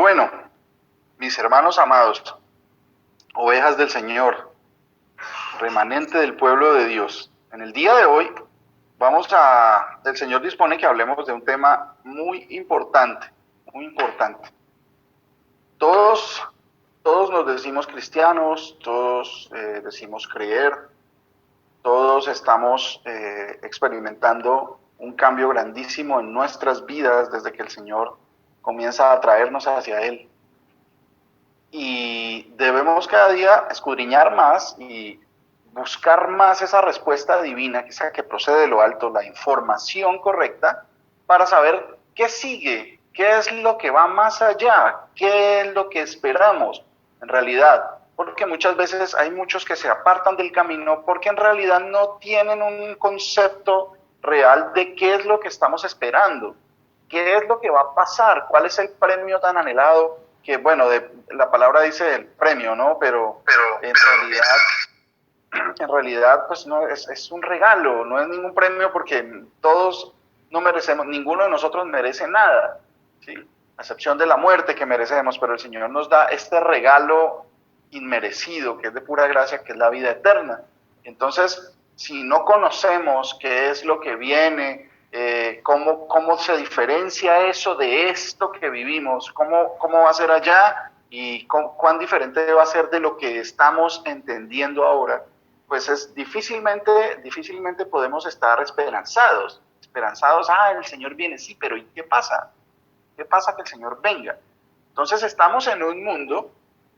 Bueno, mis hermanos amados, ovejas del Señor, remanente del pueblo de Dios, en el día de hoy el Señor dispone que hablemos de un tema muy importante, muy importante. Todos, todos nos decimos cristianos, todos decimos creer, todos estamos experimentando un cambio grandísimo en nuestras vidas desde que el Señor comienza a traernos hacia Él. Y debemos cada día escudriñar más y buscar más esa respuesta divina, esa que procede de lo alto, la información correcta, para saber qué sigue, qué es lo que va más allá, qué es lo que esperamos en realidad. Porque muchas veces hay muchos que se apartan del camino porque en realidad no tienen un concepto real de qué es lo que estamos esperando, qué es lo que va a pasar, cuál es el premio tan anhelado que, bueno, la palabra dice el premio, ¿no? Pero en realidad pues no es un regalo, no es ningún premio porque todos no merecemos, ninguno de nosotros merece nada, ¿sí? A excepción de la muerte que merecemos, pero el Señor nos da este regalo inmerecido, que es de pura gracia, que es la vida eterna. Entonces, si no conocemos qué es lo que viene, cómo se diferencia eso de esto que vivimos, cómo va a ser allá y cuán diferente va a ser de lo que estamos entendiendo ahora, pues difícilmente podemos estar esperanzados, el Señor viene, sí, pero ¿y qué pasa? ¿Qué pasa que el Señor venga? Entonces estamos en un mundo,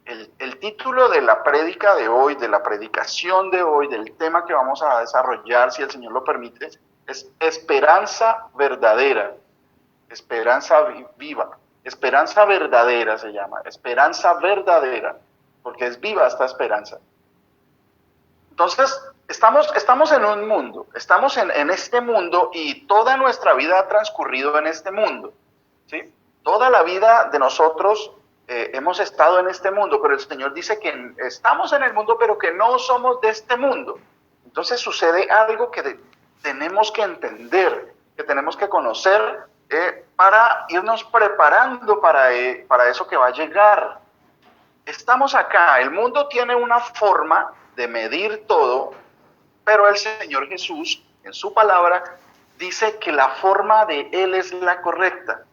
el título de la prédica de hoy, de la predicación de hoy, del tema que vamos a desarrollar, si el Señor lo permite, es esperanza verdadera, esperanza viva, esperanza verdadera se llama, esperanza verdadera, porque es viva esta esperanza. Entonces, estamos en un mundo, estamos en este mundo y toda nuestra vida ha transcurrido en este mundo, ¿sí? Toda la vida de nosotros hemos estado en este mundo, pero el Señor dice que estamos en el mundo, pero que no somos de este mundo. Entonces sucede algo que tenemos que entender, que tenemos que conocer para irnos preparando para eso que va a llegar. Estamos acá, el mundo tiene una forma de medir todo, pero el Señor Jesús, en su palabra, dice que la forma de Él es la correcta.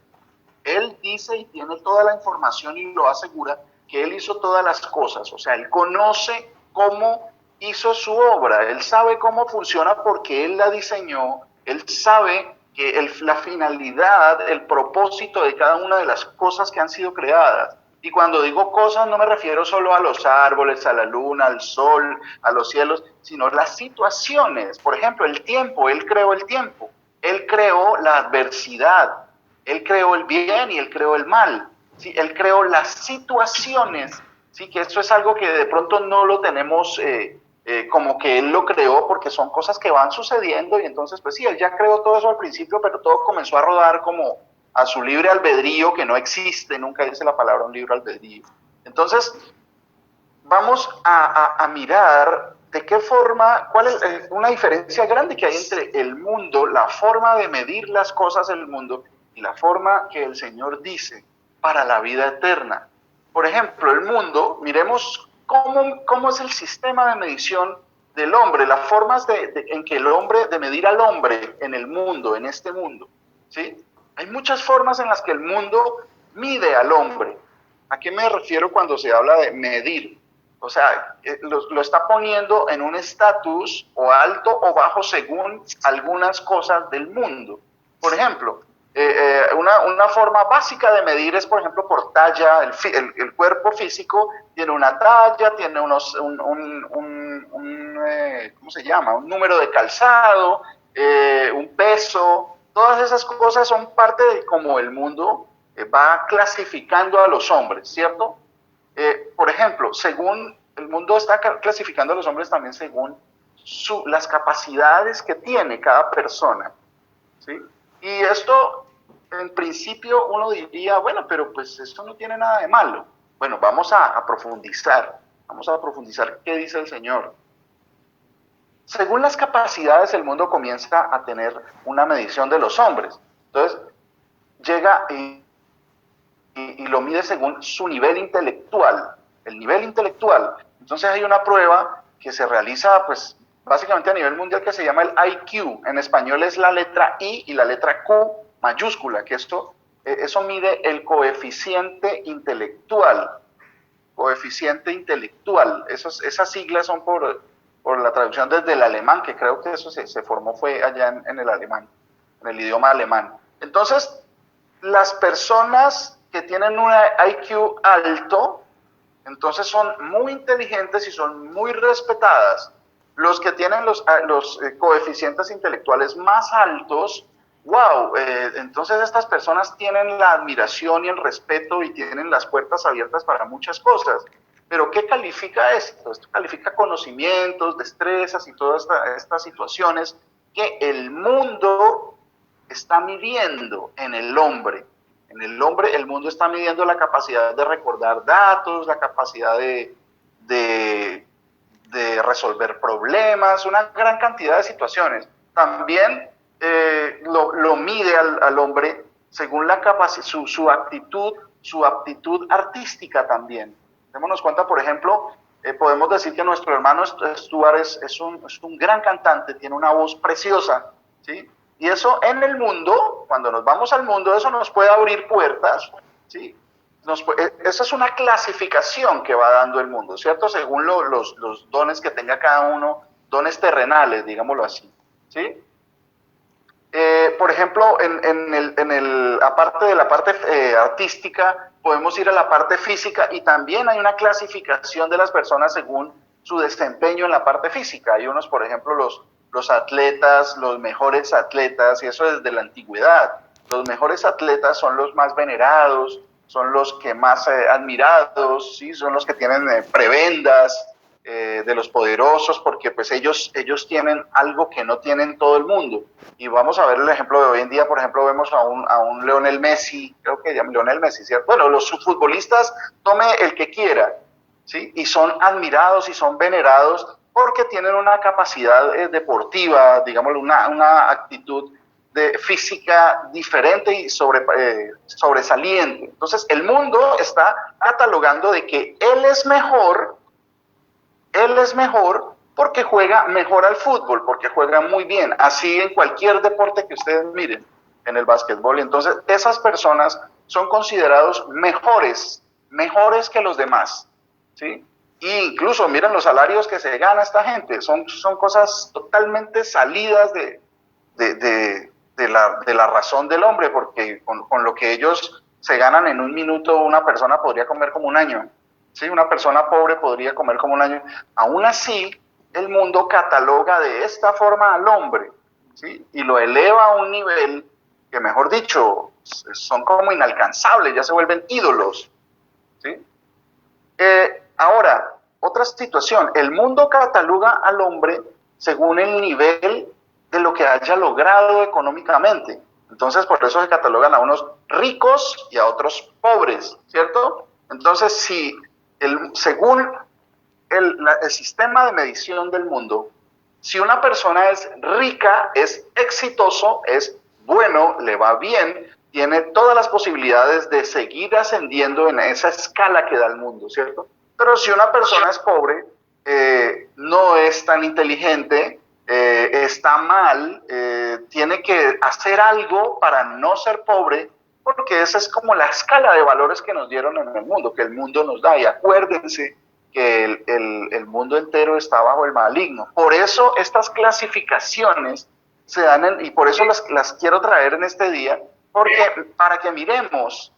Él dice y tiene toda la información y lo asegura que Él hizo todas las cosas, o sea, Él conoce cómo hizo su obra, Él sabe cómo funciona porque Él la diseñó, Él sabe que la finalidad, el propósito de cada una de las cosas que han sido creadas. Y cuando digo cosas no me refiero solo a los árboles, a la luna, al sol, a los cielos, sino las situaciones. Por ejemplo, el tiempo, Él creó el tiempo, Él creó la adversidad, Él creó el bien y Él creó el mal, ¿sí? Él creó las situaciones, ¿sí? Que eso es algo que de pronto no lo tenemos como que Él lo creó porque son cosas que van sucediendo y entonces pues sí, Él ya creó todo eso al principio, pero todo comenzó a rodar como a su libre albedrío, que no existe, nunca dice la palabra un libre albedrío. Entonces, vamos a mirar de qué forma, cuál es una diferencia grande que hay entre el mundo, la forma de medir las cosas del mundo y la forma que el Señor dice para la vida eterna. Por ejemplo, el mundo, miremos cómo es el sistema de medición del hombre, las formas en que el hombre, de medir al hombre en el mundo, en este mundo, ¿sí? Hay muchas formas en las que el mundo mide al hombre. ¿A qué me refiero cuando se habla de medir? O sea, lo está poniendo en un estatus o alto o bajo según algunas cosas del mundo. Por ejemplo, una forma básica de medir es, por ejemplo, por talla. El cuerpo físico tiene una talla, tiene ¿cómo se llama? Un número de calzado, un peso. Todas esas cosas son parte de cómo el mundo va clasificando a los hombres, ¿cierto? Por ejemplo, según el mundo está clasificando a los hombres también según las capacidades que tiene cada persona, ¿sí? Y esto, en principio, uno diría, bueno, pero pues esto no tiene nada de malo. Bueno, vamos a profundizar qué dice el Señor. Según las capacidades, el mundo comienza a tener una medición de los hombres. Entonces, llega y y lo mide según su nivel intelectual, el nivel intelectual. Entonces hay una prueba que se realiza pues básicamente a nivel mundial que se llama el IQ. En español es la letra I y la letra Q mayúscula, que eso mide el coeficiente intelectual. Coeficiente intelectual. Esas siglas son por la traducción desde el alemán, que creo que eso se formó fue allá en el alemán, en el idioma alemán. Entonces, las personas que tienen un IQ alto, entonces son muy inteligentes y son muy respetadas. Los que tienen los coeficientes intelectuales más altos, wow, entonces estas personas tienen la admiración y el respeto y tienen las puertas abiertas para muchas cosas. Pero ¿qué califica esto? Esto califica conocimientos, destrezas y todas estas situaciones que el mundo está midiendo en el hombre. En el hombre, el mundo está midiendo la capacidad de recordar datos, la capacidad de resolver problemas, una gran cantidad de situaciones. También lo mide al hombre según la capacidad, su aptitud artística también. Démonos cuenta, por ejemplo, podemos decir que nuestro hermano Stuart es un gran cantante, tiene una voz preciosa, ¿sí? Y eso en el mundo, cuando nos vamos al mundo, eso nos puede abrir puertas, ¿sí? Esa es una clasificación que va dando el mundo, ¿cierto? Según los dones que tenga cada uno, dones terrenales, digámoslo así, ¿sí? Por ejemplo, aparte de la parte artística, podemos ir a la parte física y también hay una clasificación de las personas según su desempeño en la parte física. Hay unos, por ejemplo, los atletas, los mejores atletas, y eso desde la antigüedad. Los mejores atletas son los más venerados, son los que más admirados, ¿sí? Son los que tienen prebendas de los poderosos, porque pues ellos tienen algo que no tienen todo el mundo. Y vamos a ver el ejemplo de hoy en día, por ejemplo, vemos a un Lionel Messi, creo que se llama Lionel Messi, ¿cierto? Bueno, los futbolistas, tome el que quiera, ¿sí? Y son admirados y son venerados porque tienen una capacidad deportiva, digámoslo, una actitud física diferente y sobresaliente. Entonces, el mundo está catalogando de que él es mejor porque juega mejor al fútbol, porque juega muy bien, así en cualquier deporte que ustedes miren, en el básquetbol. Entonces, esas personas son considerados mejores que los demás, ¿sí? E incluso miren los salarios que se gana esta gente, son cosas totalmente salidas de la razón del hombre, porque con lo que ellos se ganan en un minuto, una persona podría comer como un año. ¿Sí? Una persona pobre podría comer como un año. Aún así, el mundo cataloga de esta forma al hombre, ¿sí? Y lo eleva a un nivel que, mejor dicho, son como inalcanzables, ya se vuelven ídolos, ¿sí? Ahora, otra situación, el mundo cataloga al hombre según el nivel de lo que haya logrado económicamente. Entonces, por eso se catalogan a unos ricos y a otros pobres, ¿cierto? Entonces, si según el sistema de medición del mundo, si una persona es rica, es exitoso, es bueno, le va bien, tiene todas las posibilidades de seguir ascendiendo en esa escala que da el mundo, ¿cierto? Pero si una persona es pobre, no es tan inteligente, está mal, tiene que hacer algo para no ser pobre, porque esa es como la escala de valores que nos dieron en el mundo, que el mundo nos da. Y acuérdense que el mundo entero está bajo el maligno. Por eso estas clasificaciones se dan, y por eso las quiero traer en este día, porque para que miremos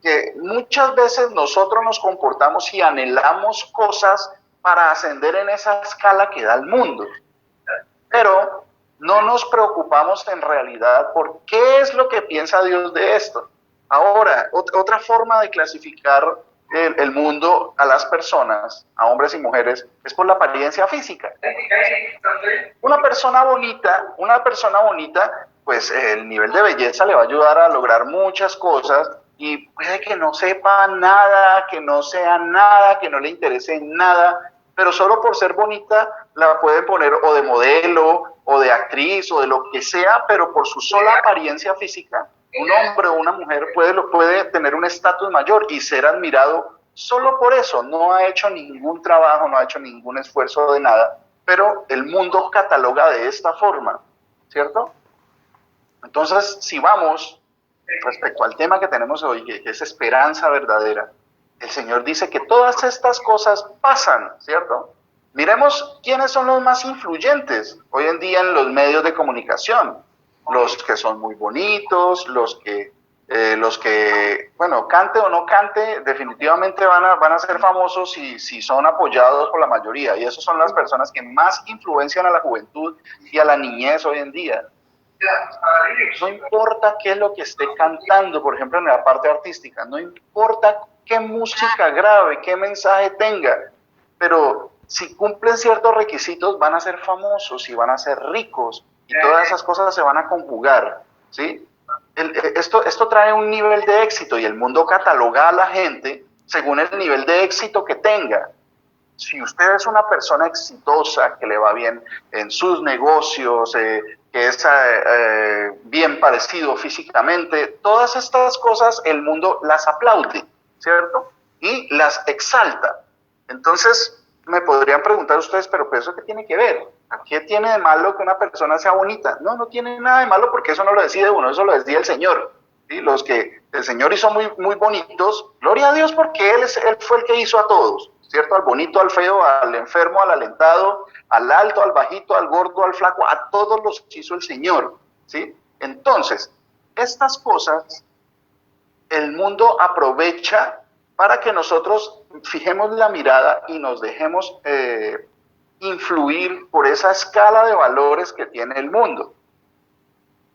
que muchas veces nosotros nos comportamos y anhelamos cosas para ascender en esa escala que da el mundo. Pero no nos preocupamos en realidad por qué es lo que piensa Dios de esto. Ahora, otra forma de clasificar el mundo a las personas, a hombres y mujeres, es por la apariencia física. Una persona bonita, pues el nivel de belleza le va a ayudar a lograr muchas cosas y puede que no sepa nada, que no sea nada, que no le interese nada, pero solo por ser bonita la pueden poner o de modelo, o de actriz, o de lo que sea, pero por su sola apariencia física Un hombre o una mujer puede tener un estatus mayor y ser admirado solo por eso. No ha hecho ningún trabajo, no ha hecho ningún esfuerzo de nada, pero el mundo cataloga de esta forma, ¿cierto? Entonces, si vamos respecto al tema que tenemos hoy, que es esperanza verdadera, el Señor dice que todas estas cosas pasan, ¿cierto? Miremos quiénes son los más influyentes hoy en día en los medios de comunicación. Los que son muy bonitos, los que, bueno, cante o no cante, definitivamente van a ser famosos si son apoyados por la mayoría. Y esas son las personas que más influencian a la juventud y a la niñez hoy en día. No importa qué es lo que esté cantando, por ejemplo, en la parte artística, no importa qué música grabe, qué mensaje tenga, pero si cumplen ciertos requisitos van a ser famosos y van a ser ricos y todas esas cosas se van a conjugar, ¿sí? Esto trae un nivel de éxito y el mundo cataloga a la gente según el nivel de éxito que tenga. Si usted es una persona exitosa, que le va bien en sus negocios, que es bien parecido físicamente, todas estas cosas el mundo las aplaude, ¿cierto? Y las exalta. Entonces, me podrían preguntar ustedes, pero ¿eso qué tiene que ver? ¿Qué tiene de malo que una persona sea bonita? No, no tiene nada de malo porque eso no lo decide uno, eso lo decide el Señor. ¿Sí? Los que el Señor hizo muy, muy bonitos, gloria a Dios porque él fue el que hizo a todos, ¿cierto? Al bonito, al feo, al enfermo, al alentado, al alto, al bajito, al gordo, al flaco, a todos los hizo el Señor, ¿sí? Entonces, estas cosas el mundo aprovecha para que nosotros fijemos la mirada y nos dejemos influir por esa escala de valores que tiene el mundo.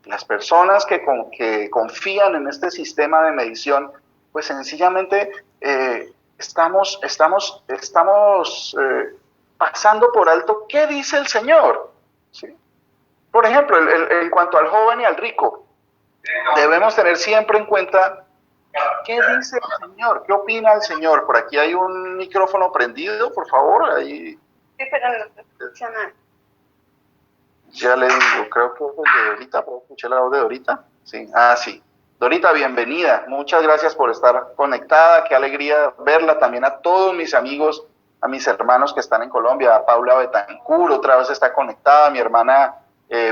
Las personas que confían en este sistema de medición, pues sencillamente estamos pasando por alto qué dice el Señor, ¿sí? Por ejemplo, en cuanto al joven y al rico, debemos tener siempre en cuenta qué dice el Señor, qué opina el Señor. Por aquí hay un micrófono prendido, por favor. Ahí. Sí, pero no está funcionando. Ya le digo, creo que es el de Dorita. ¿Puedo escuchar la voz de Dorita? Sí, sí. Dorita, bienvenida. Muchas gracias por estar conectada. Qué alegría verla. También a todos mis amigos, a mis hermanos que están en Colombia. A Paula Betancur, otra vez está conectada. Mi hermana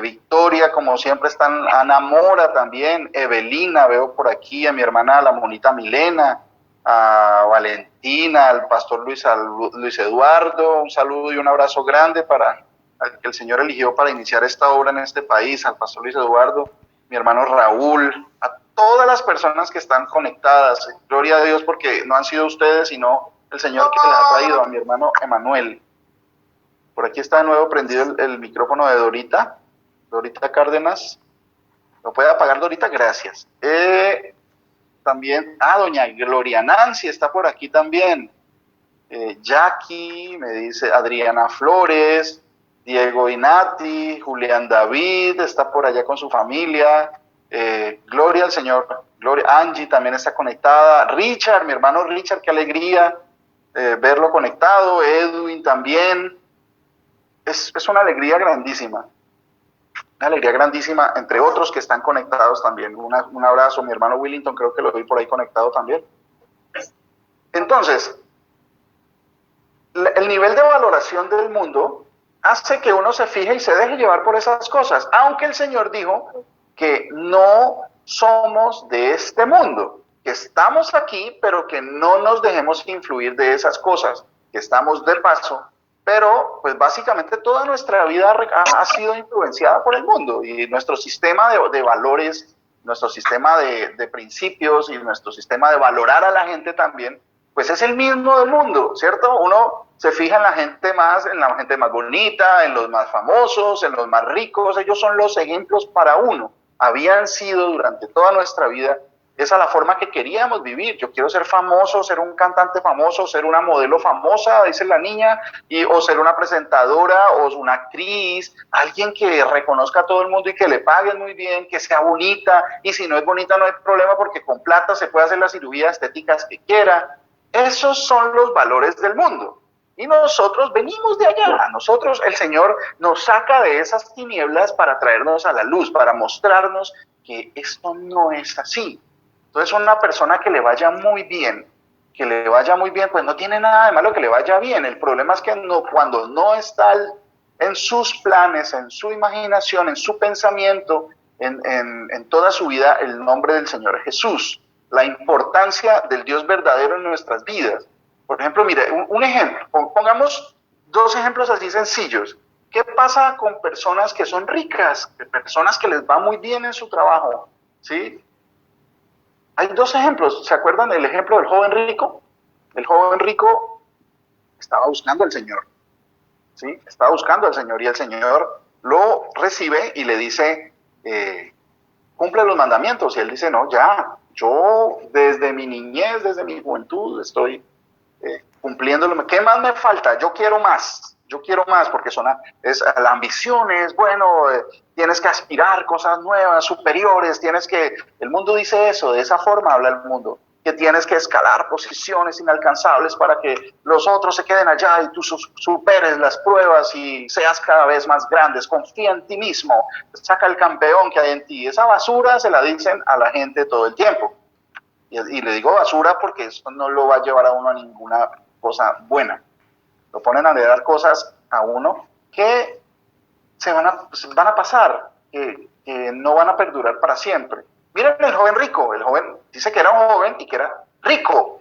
Victoria, como siempre están. Ana Mora también. Evelina, veo por aquí. A mi hermana, la monita Milena. A Valentina, al pastor Luis Eduardo. Un saludo y un abrazo grande para al que el Señor eligió para iniciar esta obra en este país, al pastor Luis Eduardo, mi hermano Raúl, a todas las personas que están conectadas. Gloria a Dios porque no han sido ustedes, sino el Señor que les ha traído, a mi hermano Emanuel. Por aquí está de nuevo prendido el micrófono de Dorita Cárdenas. ¿Lo puede apagar, Dorita? Gracias. También, doña Gloria Nancy está por aquí también. Jackie, me dice Adriana Flores, Diego Inati, Julián David, está por allá con su familia, gloria al Señor, gloria, Angie también está conectada, Richard, mi hermano Richard, qué alegría verlo conectado, Edwin también, es una alegría grandísima, entre otros que están conectados también. Un abrazo, mi hermano Willington, creo que lo vi por ahí conectado también. Entonces, el nivel de valoración del mundo hace que uno se fije y se deje llevar por esas cosas, aunque el Señor dijo que no somos de este mundo, que estamos aquí, pero que no nos dejemos influir de esas cosas, que estamos de paso, pero pues básicamente toda nuestra vida ha sido influenciada por el mundo y nuestro sistema de valores, nuestro sistema de principios y nuestro sistema de valorar a la gente también, pues es el mismo del mundo, ¿cierto? Uno se fija en la gente más bonita, en los más famosos, en los más ricos. Ellos son los ejemplos para uno. Habían sido durante toda nuestra vida. Esa es la forma que queríamos vivir. Yo quiero ser famoso, ser un cantante famoso, ser una modelo famosa, dice la niña, o ser una presentadora, o una actriz, alguien que reconozca a todo el mundo y que le paguen muy bien, que sea bonita, y si no es bonita no hay problema porque con plata se puede hacer las cirugías estéticas que quiera. Esos son los valores del mundo. Y nosotros venimos de allá. Nosotros, el Señor nos saca de esas tinieblas para traernos a la luz, para mostrarnos que esto no es así. Entonces una persona que le vaya muy bien, pues no tiene nada de malo que le vaya bien. El problema es que cuando no está en sus planes, en su imaginación, en su pensamiento, en toda su vida, el nombre del Señor Jesús, la importancia del Dios verdadero en nuestras vidas. Por ejemplo, mire, un ejemplo, pongamos dos ejemplos así sencillos. ¿Qué pasa con personas que son ricas, personas que les va muy bien en su trabajo? ¿Sí? Hay dos ejemplos. ¿Se acuerdan del ejemplo del joven rico? El joven rico estaba buscando al Señor. ¿Sí? Estaba buscando al Señor y el Señor lo recibe y le dice, cumple los mandamientos. Y él dice, no, ya, yo desde mi niñez, desde mi juventud estoy cumpliéndolo. ¿Qué más me falta? Yo quiero más, porque la ambición es, bueno, tienes que aspirar cosas nuevas, superiores, el mundo dice eso, de esa forma habla el mundo, que tienes que escalar posiciones inalcanzables para que los otros se queden allá y tú superes las pruebas y seas cada vez más grande, confía en ti mismo, saca el campeón que hay en ti. Esa basura se la dicen a la gente todo el tiempo. Y le digo basura porque eso no lo va a llevar a uno a ninguna cosa buena. Lo ponen a leer cosas a uno que van a pasar, que no van a perdurar para siempre. Miren el joven rico. El joven dice que era un joven y que era rico.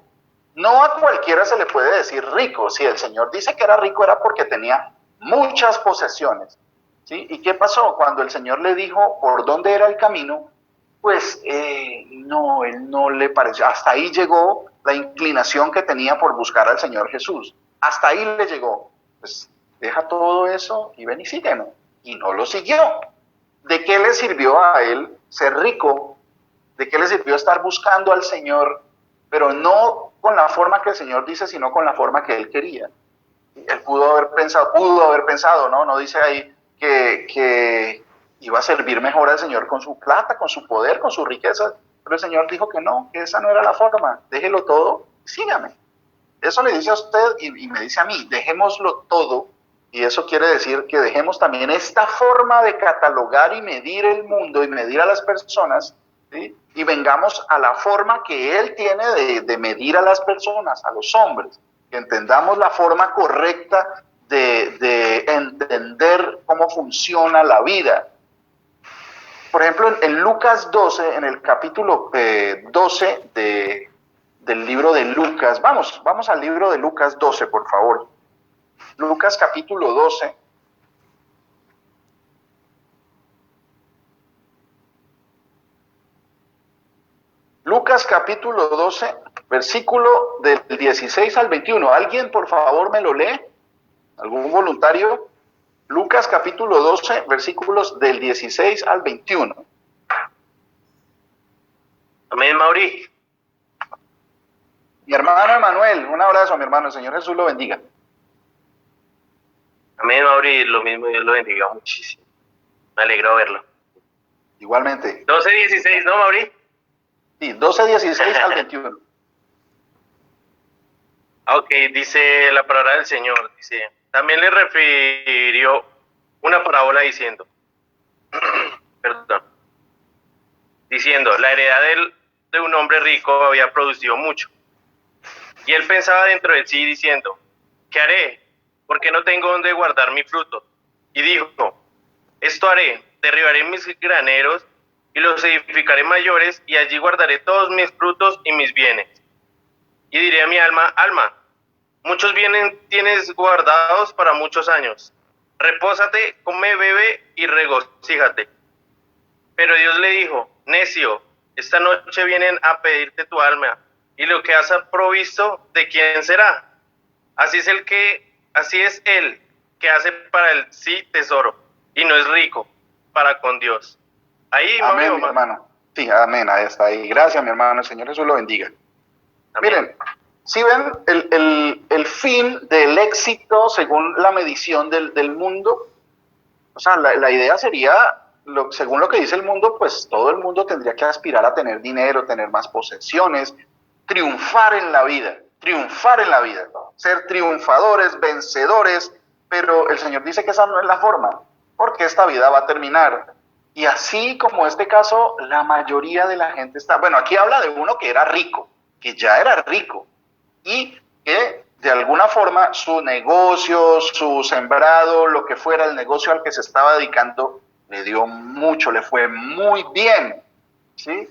No a cualquiera se le puede decir rico. Si el Señor dice que era rico era porque tenía muchas posesiones. ¿Sí? ¿Y qué pasó? Cuando el Señor le dijo por dónde era el camino, pues no, él no le pareció. Hasta ahí llegó la inclinación que tenía por buscar al Señor Jesús. Hasta ahí le llegó. Pues deja todo eso y ven y sígueme. Y no lo siguió. ¿De qué le sirvió a él ser rico? ¿De qué le sirvió estar buscando al Señor? Pero no con la forma que el Señor dice, sino con la forma que él quería. Él pudo haber pensado, ¿no? No dice ahí que iba a servir mejor al Señor con su plata, con su poder, con su riqueza. Pero el Señor dijo que no, que esa no era la forma. Déjelo todo, sígame. Eso le dice a usted y me dice a mí, dejémoslo todo. Y eso quiere decir que dejemos también esta forma de catalogar y medir el mundo y medir a las personas, ¿sí? Y vengamos a la forma que Él tiene de medir a las personas, a los hombres. Que entendamos la forma correcta de entender cómo funciona la vida. Por ejemplo, en Lucas 12, en el capítulo 12 del libro de Lucas, vamos al libro de Lucas 12, por favor. Lucas capítulo 12. Lucas capítulo 12, versículo del 16 al 21. ¿Alguien, por favor, me lo lee? ¿Algún voluntario? Lucas capítulo 12, versículos del 16 al 21. Amén, Mauri. Mi hermano Emanuel, un abrazo, mi hermano. El Señor Jesús lo bendiga. Amén, Mauri. Lo mismo, Dios lo bendiga muchísimo. Me alegro verlo. Igualmente. 12:16, ¿no, Mauri? Sí, 12:16 al 21. Ok, dice la palabra del Señor. Dice, también le refirió una parábola diciendo, diciendo, la heredad de un hombre rico había producido mucho. Y él pensaba dentro de sí diciendo, ¿qué haré? Porque no tengo donde guardar mi fruto. Y dijo, esto haré, derribaré mis graneros y los edificaré mayores, y allí guardaré todos mis frutos y mis bienes. Y diré a mi alma, alma, muchos bienes tienes guardados para muchos años. Repósate, come, bebe y regocíjate. Pero Dios le dijo, necio, esta noche vienen a pedirte tu alma, y lo que has provisto, ¿de quién será? Así es él que hace para el sí tesoro, y no es rico para con Dios. Ahí, amén, mi hermano. Sí, amén, ahí está. Y gracias, mi hermano. El Señor Jesús lo bendiga. Amén. Miren, si ven el fin del éxito según la medición del mundo, o sea, la idea sería, según lo que dice el mundo, pues todo el mundo tendría que aspirar a tener dinero, tener más posesiones, triunfar en la vida, ser triunfadores, vencedores, pero el Señor dice que esa no es la forma, porque esta vida va a terminar. Y así como este caso, la mayoría de la gente está, bueno, aquí habla de uno que era rico, que ya era rico, y que de alguna forma su negocio, su sembrado, lo que fuera el negocio al que se estaba dedicando, le dio mucho, le fue muy bien, ¿sí?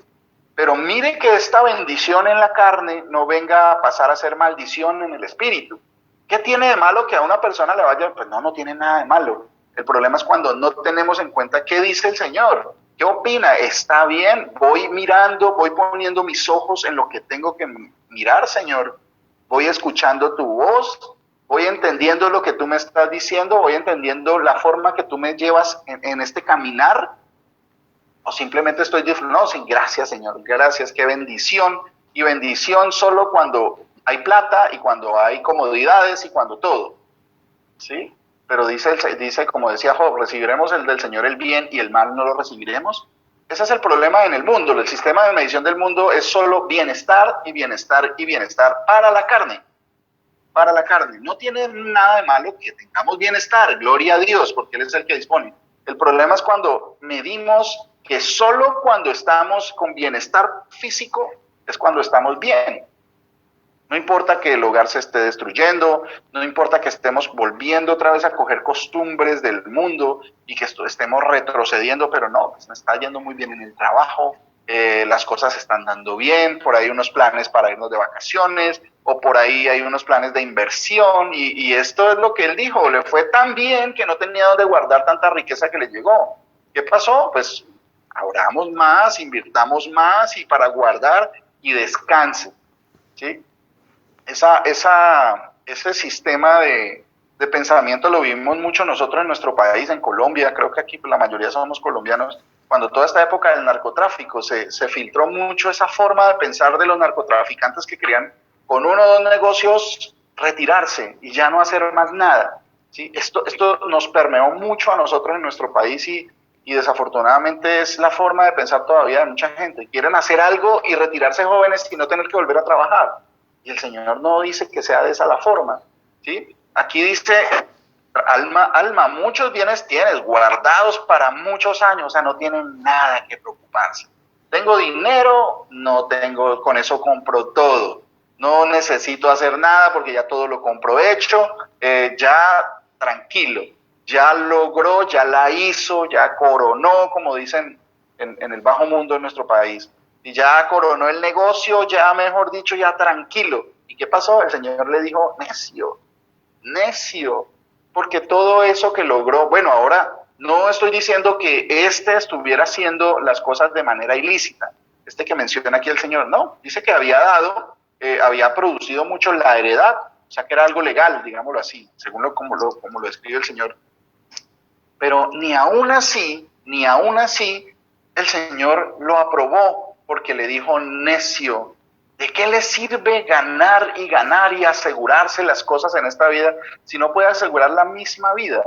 Pero mire que esta bendición en la carne no venga a pasar a ser maldición en el espíritu. ¿Qué tiene de malo que a una persona le vaya? Pues no, no tiene nada de malo. El problema es cuando no tenemos en cuenta qué dice el Señor. ¿Qué opina? ¿Está bien? Voy mirando, voy poniendo mis ojos en lo que tengo que mirar, Señor. Voy escuchando tu voz, voy entendiendo lo que tú me estás diciendo, voy entendiendo la forma que tú me llevas en este caminar, o simplemente estoy disfrutando. No, sí, gracias, Señor, gracias, qué bendición. Y bendición solo cuando hay plata y cuando hay comodidades y cuando todo, ¿sí? Pero dice, como decía Job, recibiremos el del Señor el bien y el mal no lo recibiremos. Ese es el problema en el mundo. El sistema de medición del mundo es solo bienestar y bienestar y bienestar para la carne. Para la carne. No tiene nada de malo que tengamos bienestar, gloria a Dios, porque Él es el que dispone. El problema es cuando medimos que solo cuando estamos con bienestar físico es cuando estamos bien. No importa que el hogar se esté destruyendo, no importa que estemos volviendo otra vez a coger costumbres del mundo y que estemos retrocediendo, pero no, pues me está yendo muy bien en el trabajo, las cosas se están dando bien, por ahí hay unos planes para irnos de vacaciones, o por ahí hay unos planes de inversión, y esto es lo que él dijo, le fue tan bien que no tenía dónde guardar tanta riqueza que le llegó. ¿Qué pasó? Pues ahorramos más, invirtamos más y para guardar y descanse, ¿sí? Ese sistema de pensamiento lo vimos mucho nosotros en nuestro país, en Colombia. Creo que aquí la mayoría somos colombianos. Cuando toda esta época del narcotráfico se filtró mucho esa forma de pensar de los narcotraficantes que querían con uno o dos negocios retirarse y ya no hacer más nada, ¿sí? Esto nos permeó mucho a nosotros en nuestro país y desafortunadamente es la forma de pensar todavía de mucha gente. Quieren hacer algo y retirarse jóvenes y no tener que volver a trabajar. Y el Señor no dice que sea de esa la forma, ¿sí? Aquí dice, alma, muchos bienes tienes, guardados para muchos años, o sea, no tienen nada que preocuparse. Tengo dinero, no tengo, con eso compro todo. No necesito hacer nada porque ya todo lo compro hecho, ya tranquilo, ya logró, ya la hizo, ya coronó, como dicen en el bajo mundo de nuestro país. Y ya coronó el negocio, ya mejor dicho, ya tranquilo. ¿Y qué pasó? El Señor le dijo, necio, necio, porque todo eso que logró, bueno, ahora no estoy diciendo que estuviera haciendo las cosas de manera ilícita, que menciona aquí el Señor, no, dice que había dado, había producido mucho la heredad, o sea que era algo legal, digámoslo así, según como lo escribe el Señor. Pero ni aún así, el Señor lo aprobó, porque le dijo necio. ¿De qué le sirve ganar y asegurarse las cosas en esta vida si no puede asegurar la misma vida?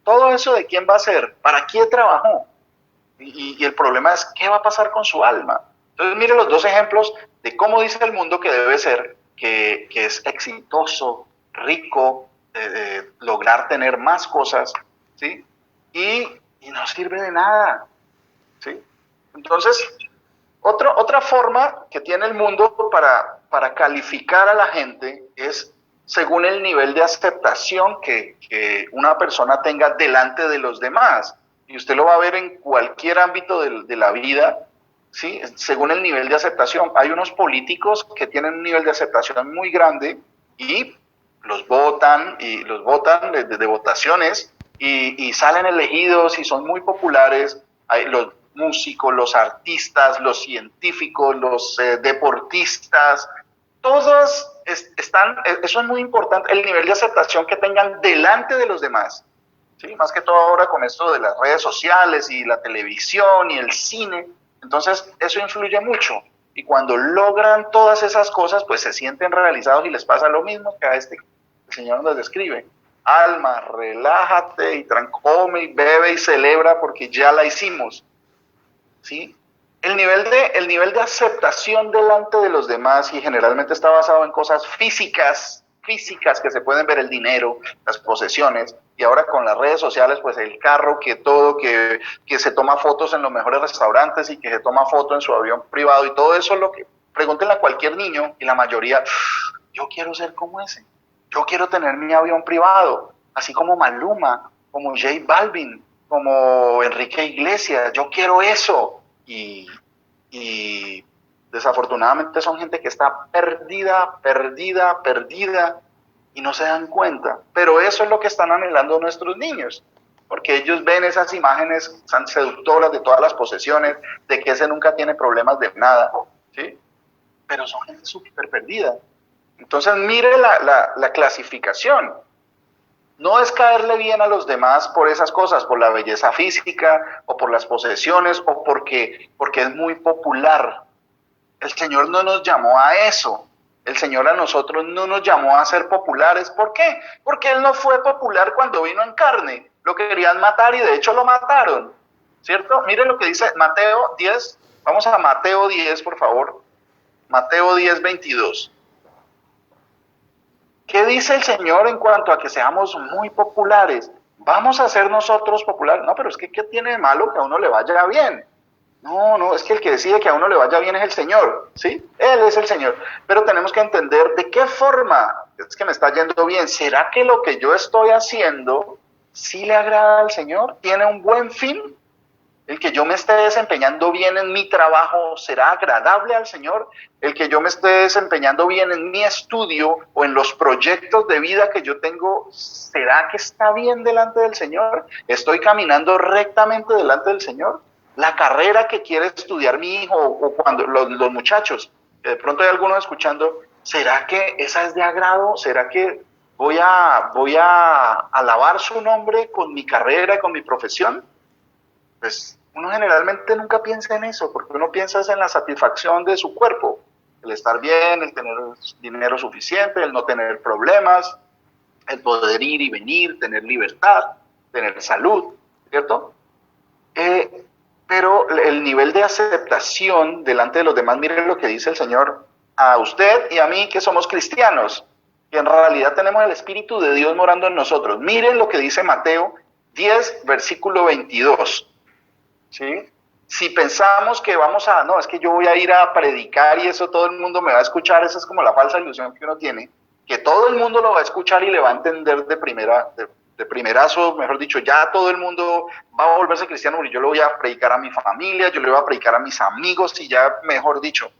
Todo eso, ¿de quién va a ser? ¿Para quién trabajó? Y el problema es, ¿qué va a pasar con su alma? Entonces, mire los dos ejemplos de cómo dice el mundo que debe ser, que es exitoso, rico, lograr tener más cosas, ¿sí? Y no sirve de nada, ¿sí? Entonces, otra forma que tiene el mundo para calificar a la gente es según el nivel de aceptación que una persona tenga delante de los demás. Y usted lo va a ver en cualquier ámbito de la vida, ¿sí? Según el nivel de aceptación. Hay unos políticos que tienen un nivel de aceptación muy grande y los votan de votaciones y salen elegidos y son muy populares. Hay los músicos, los artistas, los científicos, los deportistas, todos están, eso es muy importante, el nivel de aceptación que tengan delante de los demás, ¿sí? Más que todo ahora con esto de las redes sociales y la televisión y el cine, entonces eso influye mucho. Y cuando logran todas esas cosas, pues se sienten realizados y les pasa lo mismo que a el Señor nos describe. Alma, relájate y come y bebe y celebra porque ya la hicimos, ¿sí? El nivel de aceptación delante de los demás y generalmente está basado en cosas físicas, físicas que se pueden ver, el dinero, las posesiones, y ahora con las redes sociales, pues el carro, que todo, que se toma fotos en los mejores restaurantes y que se toma foto en su avión privado, y todo eso es lo que, pregúntenle a cualquier niño, y la mayoría, yo quiero ser como ese, yo quiero tener mi avión privado, así como Maluma, como J Balvin, como Enrique Iglesias, yo quiero eso, y desafortunadamente son gente que está perdida, y no se dan cuenta. Pero eso es lo que están anhelando nuestros niños, porque ellos ven esas imágenes tan seductoras de todas las posesiones, de que ese nunca tiene problemas de nada, ¿sí? Pero son gente súper perdida. Entonces mire la clasificación. No es caerle bien a los demás por esas cosas, por la belleza física, o por las posesiones, o porque es muy popular. El Señor no nos llamó a eso. El Señor a nosotros no nos llamó a ser populares. ¿Por qué? Porque Él no fue popular cuando vino en carne. Lo querían matar y de hecho lo mataron. ¿Cierto? Miren lo que dice Mateo 10. Vamos a Mateo 10, por favor. Mateo 10, 22. ¿Qué dice el Señor en cuanto a que seamos muy populares? ¿Vamos a ser nosotros populares? No, pero es que ¿qué tiene de malo que a uno le vaya bien? No, es que el que decide que a uno le vaya bien es el Señor, ¿sí? Él es el Señor. Pero tenemos que entender de qué forma es que me está yendo bien. ¿Será que lo que yo estoy haciendo sí le agrada al Señor? ¿Tiene un buen fin? ¿El que yo me esté desempeñando bien en mi trabajo será agradable al Señor? ¿El que yo me esté desempeñando bien en mi estudio o en los proyectos de vida que yo tengo, será que está bien delante del Señor? ¿Estoy caminando rectamente delante del Señor? La carrera que quiere estudiar mi hijo o cuando los muchachos, de pronto hay algunos escuchando, ¿será que esa es de agrado? ¿Será que voy a alabar su nombre con mi carrera, con mi profesión? Pues uno generalmente nunca piensa en eso, porque uno piensa en la satisfacción de su cuerpo, el estar bien, el tener dinero suficiente, el no tener problemas, el poder ir y venir, tener libertad, tener salud, ¿cierto? Pero el nivel de aceptación delante de los demás, miren lo que dice el Señor a usted y a mí que somos cristianos, que en realidad tenemos el Espíritu de Dios morando en nosotros. Miren lo que dice Mateo 10, versículo 22. ¿Sí? Si pensamos que no, es que yo voy a ir a predicar y eso todo el mundo me va a escuchar, esa es como la falsa ilusión que uno tiene, que todo el mundo lo va a escuchar y le va a entender de primerazo, mejor dicho, ya todo el mundo va a volverse cristiano, porque yo lo voy a predicar a mi familia, yo le voy a predicar a mis amigos y ya, mejor dicho,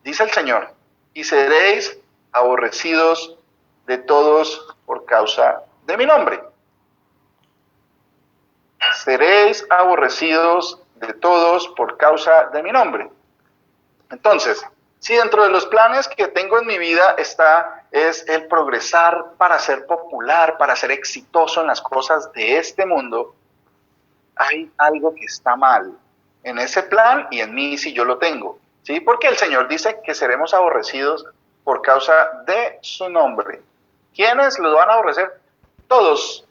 dice el Señor, y seréis aborrecidos de todos por causa de mi nombre. Seréis aborrecidos de todos por causa de mi nombre. Entonces, si dentro de los planes que tengo en mi vida es el progresar para ser popular, para ser exitoso en las cosas de este mundo, hay algo que está mal en ese plan y en mí si yo lo tengo, ¿sí? Porque el Señor dice que seremos aborrecidos por causa de su nombre. ¿Quiénes los van a aborrecer? Todos.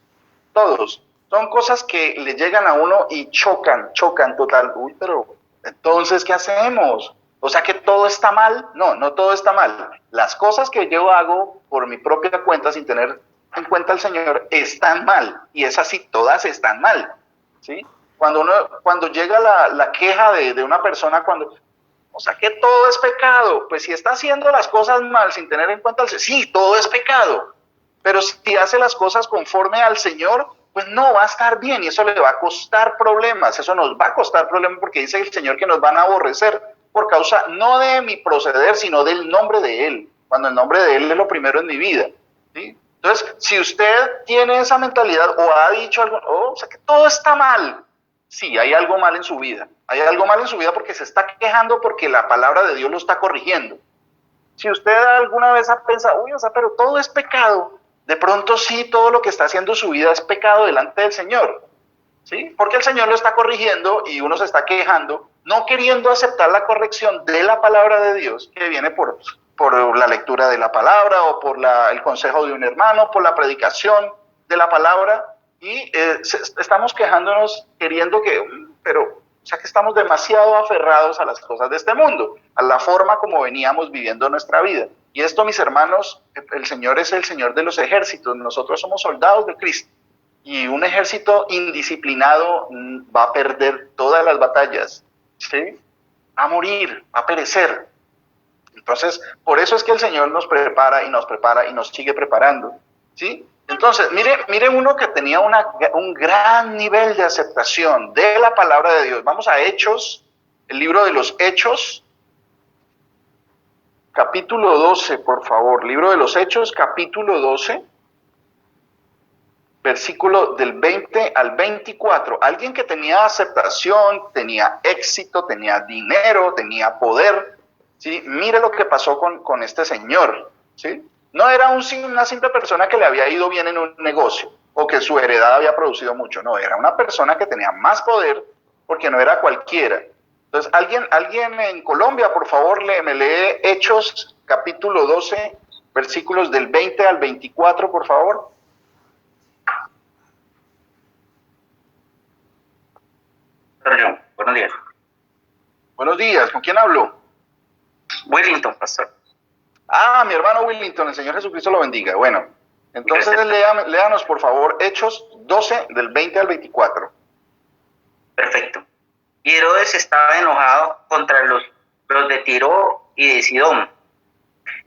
Son cosas que le llegan a uno y chocan total. Uy, pero entonces, ¿qué hacemos? O sea que todo está mal. No todo está mal. Las cosas que yo hago por mi propia cuenta sin tener en cuenta al Señor están mal. Y es así, todas están mal. ¿Sí? Cuando llega la queja de una persona, o sea que todo es pecado. Pues si está haciendo las cosas mal sin tener en cuenta al Señor, sí, todo es pecado. Pero si hace las cosas conforme al Señor, pues no va a estar bien y eso le va a costar problemas, eso nos va a costar problemas porque dice el Señor que nos van a aborrecer por causa no de mi proceder, sino del nombre de Él, cuando el nombre de Él es lo primero en mi vida, ¿sí? Entonces, si usted tiene esa mentalidad o ha dicho algo, o sea que todo está mal, sí, hay algo mal en su vida, porque se está quejando porque la palabra de Dios lo está corrigiendo. Si usted alguna vez ha pensado, o sea, pero todo es pecado, de pronto sí, todo lo que está haciendo su vida es pecado delante del Señor, ¿sí? Porque el Señor lo está corrigiendo y uno se está quejando, no queriendo aceptar la corrección de la palabra de Dios, que viene por la lectura de la palabra o por el consejo de un hermano, por la predicación de la palabra, y estamos quejándonos queriendo o sea que estamos demasiado aferrados a las cosas de este mundo, a la forma como veníamos viviendo nuestra vida. Y esto, mis hermanos, el Señor es el Señor de los ejércitos, nosotros somos soldados de Cristo. Y un ejército indisciplinado va a perder todas las batallas, ¿sí? Va a morir, va a perecer. Entonces, por eso es que el Señor nos prepara y nos sigue preparando, ¿sí? Entonces, mire uno que tenía un gran nivel de aceptación de la palabra de Dios. Vamos a Hechos, el libro de los Hechos, capítulo 12, por favor. Libro de los Hechos, capítulo 12, versículo del 20 al 24. Alguien que tenía aceptación, tenía éxito, tenía dinero, tenía poder, ¿sí? Mire lo que pasó con este señor, ¿sí? No era una simple persona que le había ido bien en un negocio o que su heredad había producido mucho. No, era una persona que tenía más poder porque no era cualquiera. Entonces, alguien en Colombia, por favor, me lee Hechos, capítulo 12, versículos del 20 al 24, por favor. Buenos días. Buenos días, ¿con quién hablo? Wellington, pastor. Ah, mi hermano Willington, el Señor Jesucristo lo bendiga. Bueno, entonces léanos por favor Hechos 12 del 20 al 24. Perfecto. Y Herodes estaba enojado contra los de Tiro y de Sidón,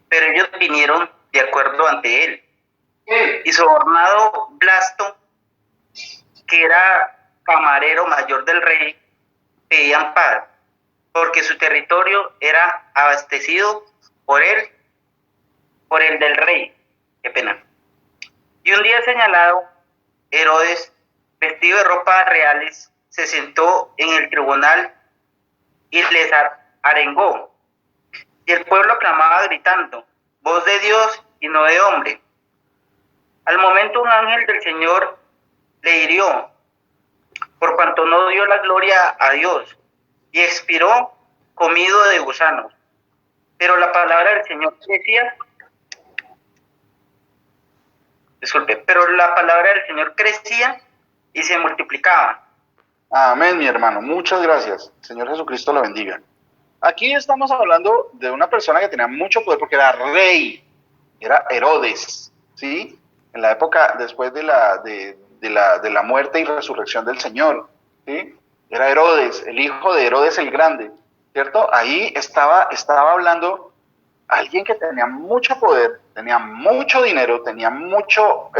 pero ellos vinieron de acuerdo ante él. Y sobornado Blasto, que era camarero mayor del rey, pedían paz, porque su territorio era abastecido por el del rey. Qué pena. Y un día señalado, Herodes, vestido de ropas reales, se sentó en el tribunal y les arengó. Y el pueblo clamaba gritando, voz de Dios y no de hombre. Al momento un ángel del Señor le hirió, por cuanto no dio la gloria a Dios, y expiró comido de gusanos. Pero la palabra del Señor crecía. Pero la palabra del Señor crecía y se multiplicaba. Amén, mi hermano. Muchas gracias. Señor Jesucristo lo bendiga. Aquí estamos hablando de una persona que tenía mucho poder porque era rey. Era Herodes, ¿sí? En la época después de la muerte y resurrección del Señor, ¿sí? Era Herodes, el hijo de Herodes el Grande, ¿cierto? Ahí estaba hablando alguien que tenía mucho poder, tenía mucho dinero, tenía mucho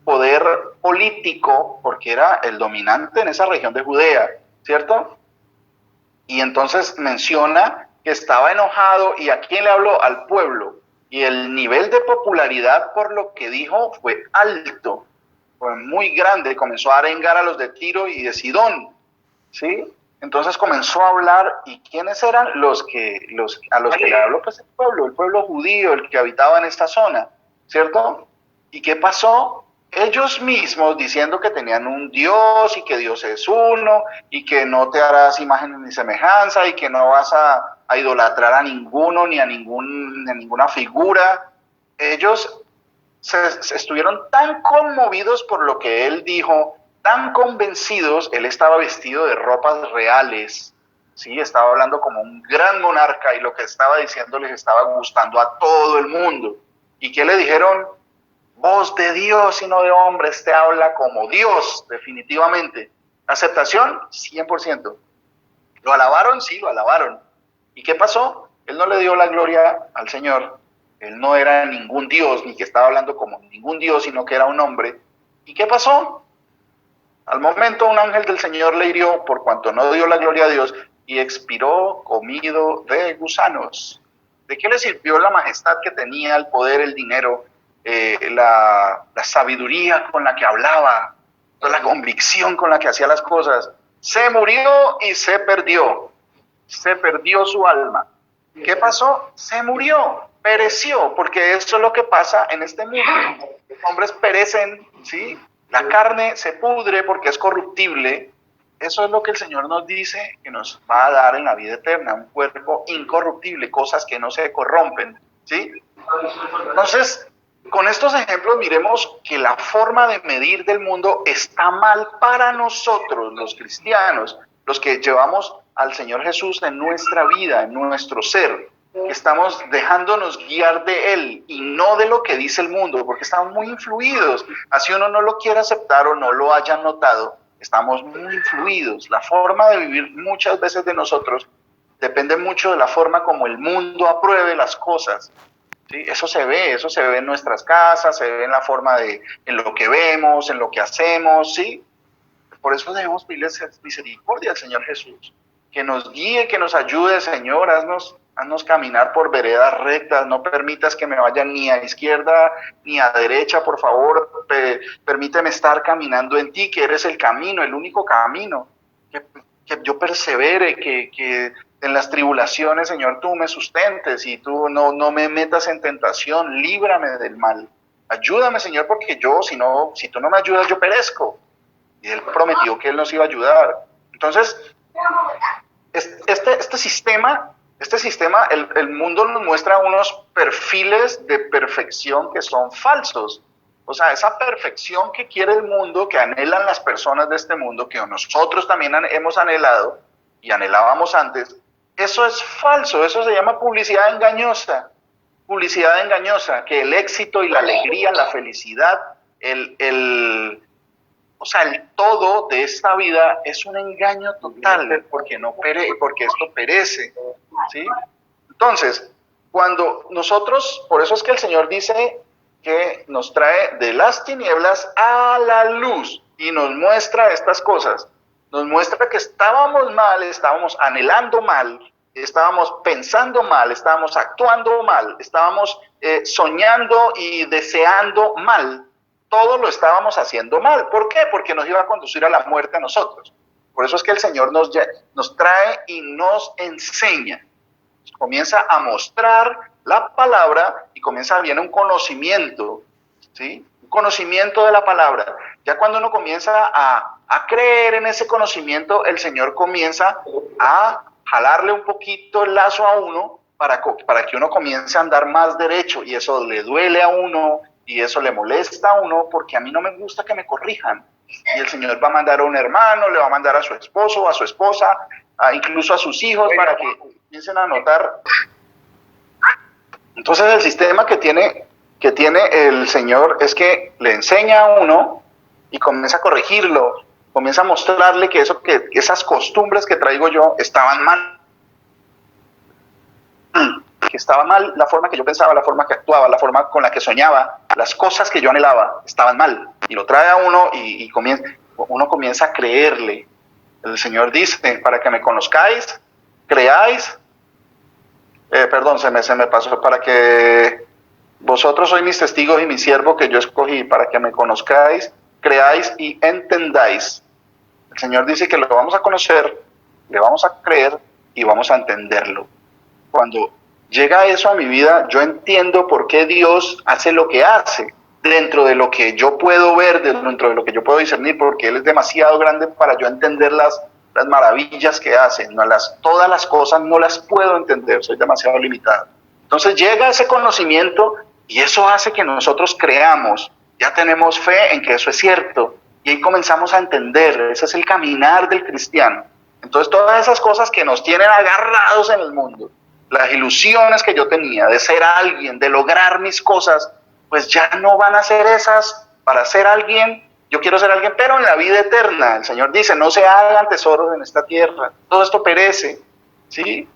poder político, porque era el dominante en esa región de Judea, ¿cierto? Y entonces menciona que estaba enojado, ¿y a quién le habló? Al pueblo. Y el nivel de popularidad por lo que dijo fue alto, fue muy grande. Comenzó a arengar a los de Tiro y de Sidón, ¿sí? Entonces comenzó a hablar, ¿y quiénes eran a los que le habló? Pues el pueblo judío, el que habitaba en esta zona, ¿cierto? ¿Y qué pasó? Ellos mismos diciendo que tenían un Dios y que Dios es uno y que no te harás imagen ni semejanza y que no vas a idolatrar a ninguno ni a ninguna figura. Ellos se estuvieron tan conmovidos por lo que él dijo, tan convencidos. Él estaba vestido de ropas reales, ¿sí? Estaba hablando como un gran monarca y lo que estaba diciendo les estaba gustando a todo el mundo. ¿Y qué le dijeron? Voz de Dios y no de hombres, te habla como Dios, definitivamente. ¿Aceptación? 100%. ¿Lo alabaron? Sí, lo alabaron. ¿Y qué pasó? Él no le dio la gloria al Señor. Él no era ningún Dios, ni que estaba hablando como ningún Dios, sino que era un hombre. ¿Y qué pasó? Al momento un ángel del Señor le hirió por cuanto no dio la gloria a Dios y expiró comido de gusanos. ¿De qué le sirvió la majestad que tenía, el poder, el dinero, la sabiduría con la que hablaba, la convicción con la que hacía las cosas? Se murió y se perdió su alma. ¿Qué pasó? Se murió, pereció, porque eso es lo que pasa en este mundo. Los hombres perecen, ¿sí? La carne se pudre porque es corruptible. Eso es lo que el Señor nos dice que nos va a dar en la vida eterna, un cuerpo incorruptible, cosas que no se corrompen, ¿sí? Entonces, con estos ejemplos miremos que la forma de medir del mundo está mal para nosotros, los cristianos, los que llevamos al Señor Jesús en nuestra vida, en nuestro ser. estamos dejándonos guiar de Él y no de lo que dice el mundo, porque estamos muy influidos. Así uno no lo quiera aceptar o no lo haya notado, estamos muy influidos. La forma de vivir muchas veces de nosotros depende mucho de la forma como el mundo apruebe las cosas. ¿Sí? Eso se ve en nuestras casas, se ve en la forma en lo que vemos, en lo que hacemos, ¿sí? Por eso debemos pedirle misericordia al Señor Jesús, que nos guíe, que nos ayude, Señor, haznos caminar por veredas rectas, no permitas que me vaya ni a izquierda ni a derecha, por favor, permíteme estar caminando en ti, que eres el camino, el único camino, que yo persevere, que en las tribulaciones, Señor, tú me sustentes y tú no me metas en tentación, líbrame del mal. Ayúdame, Señor, porque si tú no me ayudas, yo perezco. Y Él prometió que Él nos iba a ayudar. Entonces, este sistema, el mundo nos muestra unos perfiles de perfección que son falsos. O sea, esa perfección que quiere el mundo, que anhelan las personas de este mundo, que nosotros también hemos anhelado y anhelábamos antes, eso es falso, eso se llama publicidad engañosa. Publicidad engañosa, que el éxito y la alegría, la felicidad, el todo de esta vida es un engaño total, porque esto perece, ¿sí? Entonces, cuando nosotros, por eso es que el Señor dice que nos trae de las tinieblas a la luz y nos muestra estas cosas, nos muestra que estábamos mal, estábamos anhelando mal, estábamos pensando mal, estábamos actuando mal, estábamos soñando y deseando mal. Todo lo estábamos haciendo mal. ¿Por qué? Porque nos iba a conducir a la muerte a nosotros. Por eso es que el Señor nos trae y nos enseña. Comienza a mostrar la palabra y viene un conocimiento, ¿sí? Un conocimiento de la palabra. Ya cuando uno comienza a creer en ese conocimiento, el Señor comienza a jalarle un poquito el lazo a uno para que uno comience a andar más derecho, y eso le duele a uno, y eso le molesta a uno, porque a mí no me gusta que me corrijan. Y el Señor va a mandar a un hermano, le va a mandar a su esposo, a su esposa, incluso a sus hijos, para que comiencen a notar. Entonces el sistema que tiene el Señor es que le enseña a uno y comienza a corregirlo, comienza a mostrarle que esas costumbres que traigo yo estaban mal. Que estaba mal la forma que yo pensaba, la forma que actuaba, la forma con la que soñaba, las cosas que yo anhelaba estaban mal. Y lo trae a uno y uno comienza a creerle. El Señor dice, para que me conozcáis, creáis, se me pasó, para que vosotros sois mis testigos y mi siervo que yo escogí, para que me conozcáis, creáis y entendáis. El Señor dice que lo vamos a conocer, le vamos a creer y vamos a entenderlo. Cuando llega eso a mi vida, yo entiendo por qué Dios hace lo que hace, dentro de lo que yo puedo ver, dentro de lo que yo puedo discernir, porque Él es demasiado grande para yo entender las maravillas que hace. Todas las cosas no las puedo entender, soy demasiado limitado. Entonces llega ese conocimiento y eso hace que nosotros creamos, ya tenemos fe en que eso es cierto, y ahí comenzamos a entender, ese es el caminar del cristiano. Entonces todas esas cosas que nos tienen agarrados en el mundo, las ilusiones que yo tenía de ser alguien, de lograr mis cosas, pues ya no van a ser esas para ser alguien. Yo quiero ser alguien, pero en la vida eterna. El Señor dice, no se hagan tesoros en esta tierra, todo esto perece, ¿sí?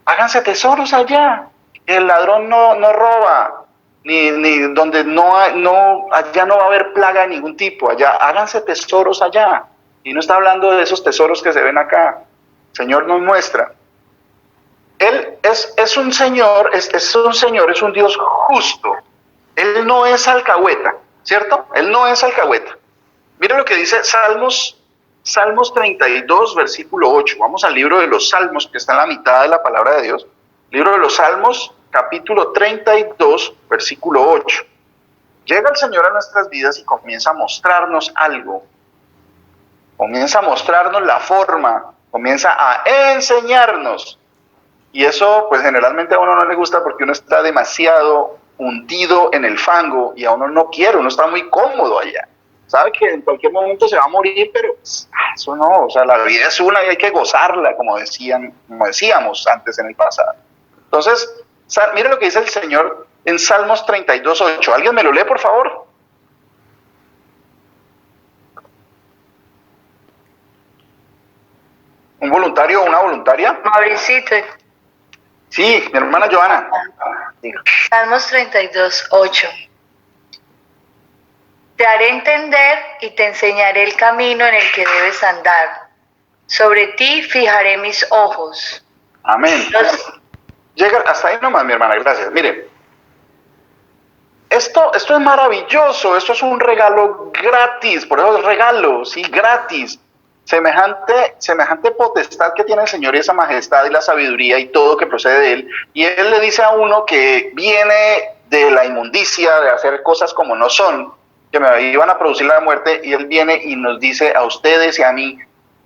Háganse tesoros allá. El ladrón no roba, ni donde allá no va a haber plaga de ningún tipo. Allá, háganse tesoros allá. Y no está hablando de esos tesoros que se ven acá. El Señor nos muestra. Él es un Señor, es un Dios justo. Él no es alcahueta, ¿cierto? Él no es alcahueta. Mira lo que dice Salmos 32, versículo 8. Vamos al libro de los Salmos, que está en la mitad de la palabra de Dios. Libro de los Salmos, capítulo 32, versículo 8. Llega el Señor a nuestras vidas y comienza a mostrarnos algo. Comienza a mostrarnos la forma, comienza a enseñarnos. Y eso, pues generalmente a uno no le gusta porque uno está demasiado hundido en el fango y a uno no quiere, uno está muy cómodo allá. Sabe que en cualquier momento se va a morir, pero eso no, o sea, la vida es una y hay que gozarla, como decíamos antes en el pasado. Entonces, Mire lo que dice el Señor en Salmos 32:8. ¿Alguien me lo lee, por favor? ¿Un voluntario o una voluntaria? Mauricito, Sí, mi hermana Joana. Salmos 32:8. Te haré entender y te enseñaré el camino en el que debes andar. Sobre ti fijaré mis ojos. Amén. Llega hasta ahí nomás, mi hermana, gracias. Mire, esto es maravilloso, esto es un regalo gratis, por eso es regalo, sí, gratis. Semejante potestad que tiene el Señor y esa majestad y la sabiduría y todo que procede de Él. Y Él le dice a uno que viene de la inmundicia, de hacer cosas como no son, que me iban a producir la muerte, y Él viene y nos dice a ustedes y a mí,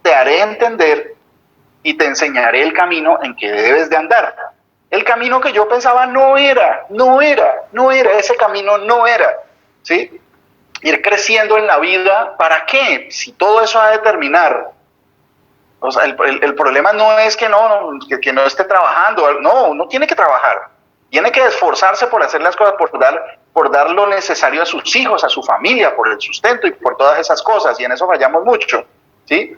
te haré entender y te enseñaré el camino en que debes de andar. El camino que yo pensaba no era, ese camino no era, ¿sí? Ir creciendo en la vida, ¿para qué? Si todo eso ha de terminar. O sea, el problema no es que que no esté trabajando, no, uno tiene que trabajar, tiene que esforzarse por hacer las cosas, por dar lo necesario a sus hijos, a su familia, por el sustento y por todas esas cosas, y en eso fallamos mucho, ¿sí?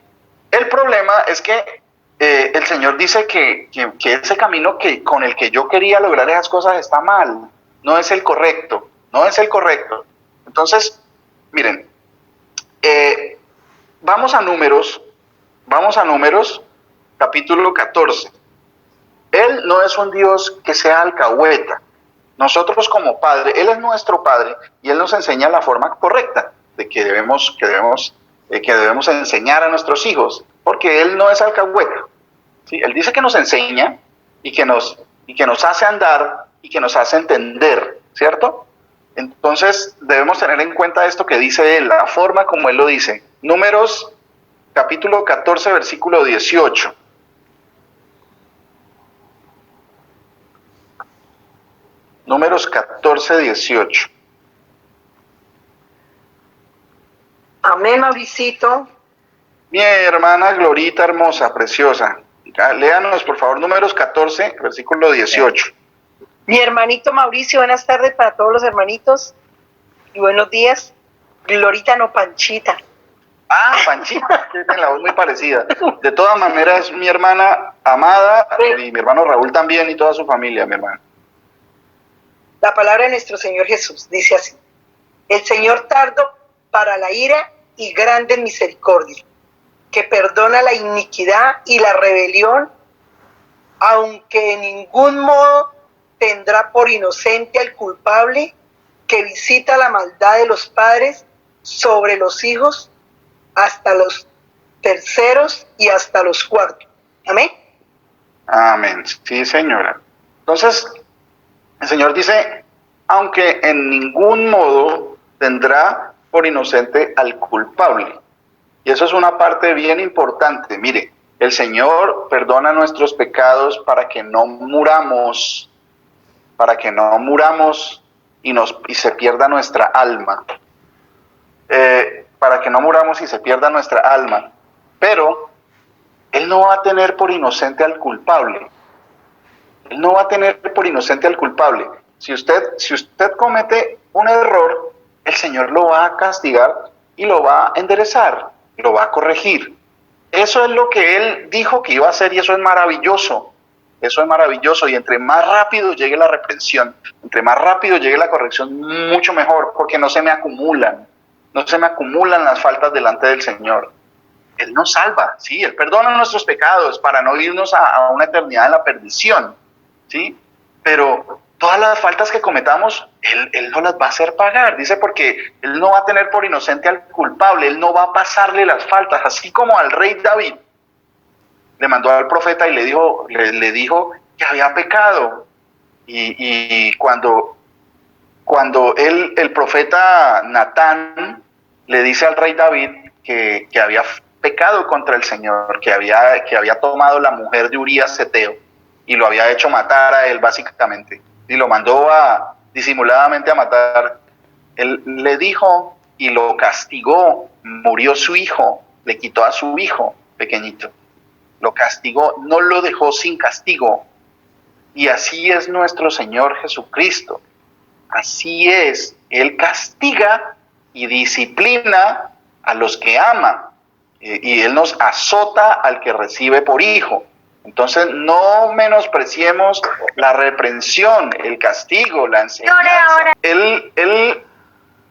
El problema es que el Señor dice que ese camino con el que yo quería lograr esas cosas está mal, no es el correcto. Entonces, miren, vamos a Números, capítulo 14. Él no es un Dios que sea alcahueta. Nosotros como padre, Él es nuestro Padre y Él nos enseña la forma correcta de que debemos enseñar a nuestros hijos, porque Él no es alcahueta. ¿Sí? Él dice que nos enseña y que nos hace andar y que nos hace entender, ¿cierto? Entonces debemos tener en cuenta esto que dice Él, la forma como Él lo dice. Números capítulo 14, versículo 18. Números 14, 18. Amén, Mauricito. Mi hermana Glorita hermosa, preciosa. Léanos, por favor, Números 14, versículo 18. Mi hermanito Mauricio, buenas tardes para todos los hermanitos y buenos días. Glorita, no Panchita. Ah, Panchita, que tiene la voz muy parecida. De todas maneras, es mi hermana amada, y mi hermano Raúl también, y toda su familia, mi hermano. La palabra de nuestro Señor Jesús dice así: el Señor tardo para la ira y grande en misericordia, que perdona la iniquidad y la rebelión, aunque en ningún modo tendrá por inocente al culpable, que visita la maldad de los padres sobre los hijos hasta los terceros y hasta los cuartos. Amén. Amén. Sí, señora. Entonces, el Señor dice, aunque en ningún modo tendrá por inocente al culpable. Y eso es una parte bien importante. Mire, el Señor perdona nuestros pecados para que no muramos, y se pierda nuestra alma. Para que no muramos y se pierda nuestra alma. Pero Él no va a tener por inocente al culpable. Él no va a tener por inocente al culpable. Si usted comete un error, el Señor lo va a castigar y lo va a enderezar, lo va a corregir. Eso es lo que Él dijo que iba a hacer y eso es maravilloso. Eso es maravilloso, y entre más rápido llegue la reprensión, entre más rápido llegue la corrección, mucho mejor, porque no se me acumulan las faltas delante del Señor. Él nos salva, sí, Él perdona nuestros pecados para no irnos a una eternidad en la perdición, sí, pero todas las faltas que cometamos, Él no las va a hacer pagar, dice, porque Él no va a tener por inocente al culpable, Él no va a pasarle las faltas, así como al rey David. Le mandó al profeta y le dijo que había pecado. Y cuando el profeta Natán le dice al rey David que había pecado contra el Señor, que había tomado la mujer de Urías Ceteo y lo había hecho matar a él básicamente, y lo mandó disimuladamente a matar, él le dijo y lo castigó, murió su hijo, le quitó a su hijo pequeñito. Lo castigó, no lo dejó sin castigo. Y así es nuestro Señor Jesucristo. Así es, Él castiga y disciplina a los que ama. Y Él nos azota al que recibe por hijo. Entonces no menospreciemos la reprensión, el castigo, la enseñanza. Él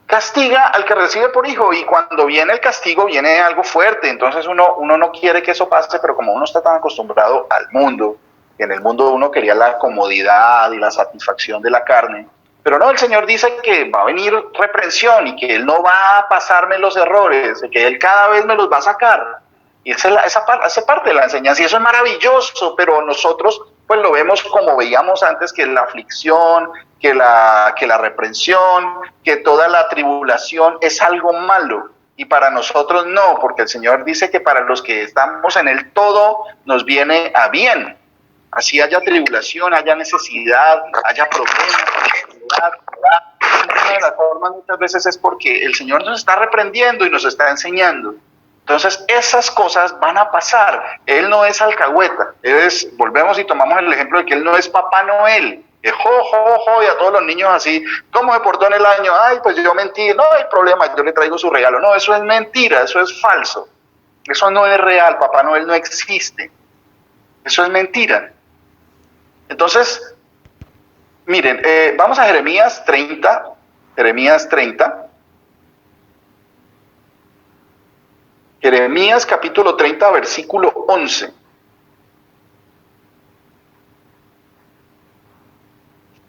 castiga al que recibe por hijo, y cuando viene el castigo viene algo fuerte. Entonces uno no quiere que eso pase, pero como uno está tan acostumbrado al mundo, que en el mundo uno quería la comodidad y la satisfacción de la carne, pero no, el Señor dice que va a venir reprensión y que Él no va a pasarme los errores, que Él cada vez me los va a sacar. Y esa parte de la enseñanza, y eso es maravilloso, pero nosotros pues lo vemos como veíamos antes, que la aflicción, que la reprensión, que toda la tribulación es algo malo. Y para nosotros no, porque el Señor dice que para los que estamos en el todo nos viene a bien. Así haya tribulación, haya necesidad, haya problemas, una de las formas muchas veces es porque el Señor nos está reprendiendo y nos está enseñando. Entonces esas cosas van a pasar. Él no es alcahueta. Volvemos y tomamos el ejemplo de que Él no es Papá Noel. Y a todos los niños así, ¿cómo se portó en el año? Ay, pues yo mentí, no hay problema, yo le traigo su regalo. No, eso es mentira, eso es falso. Eso no es real, Papá Noel no existe. Eso es mentira. Entonces, miren, vamos a Jeremías 30. Jeremías 30. Jeremías capítulo 30, versículo 11.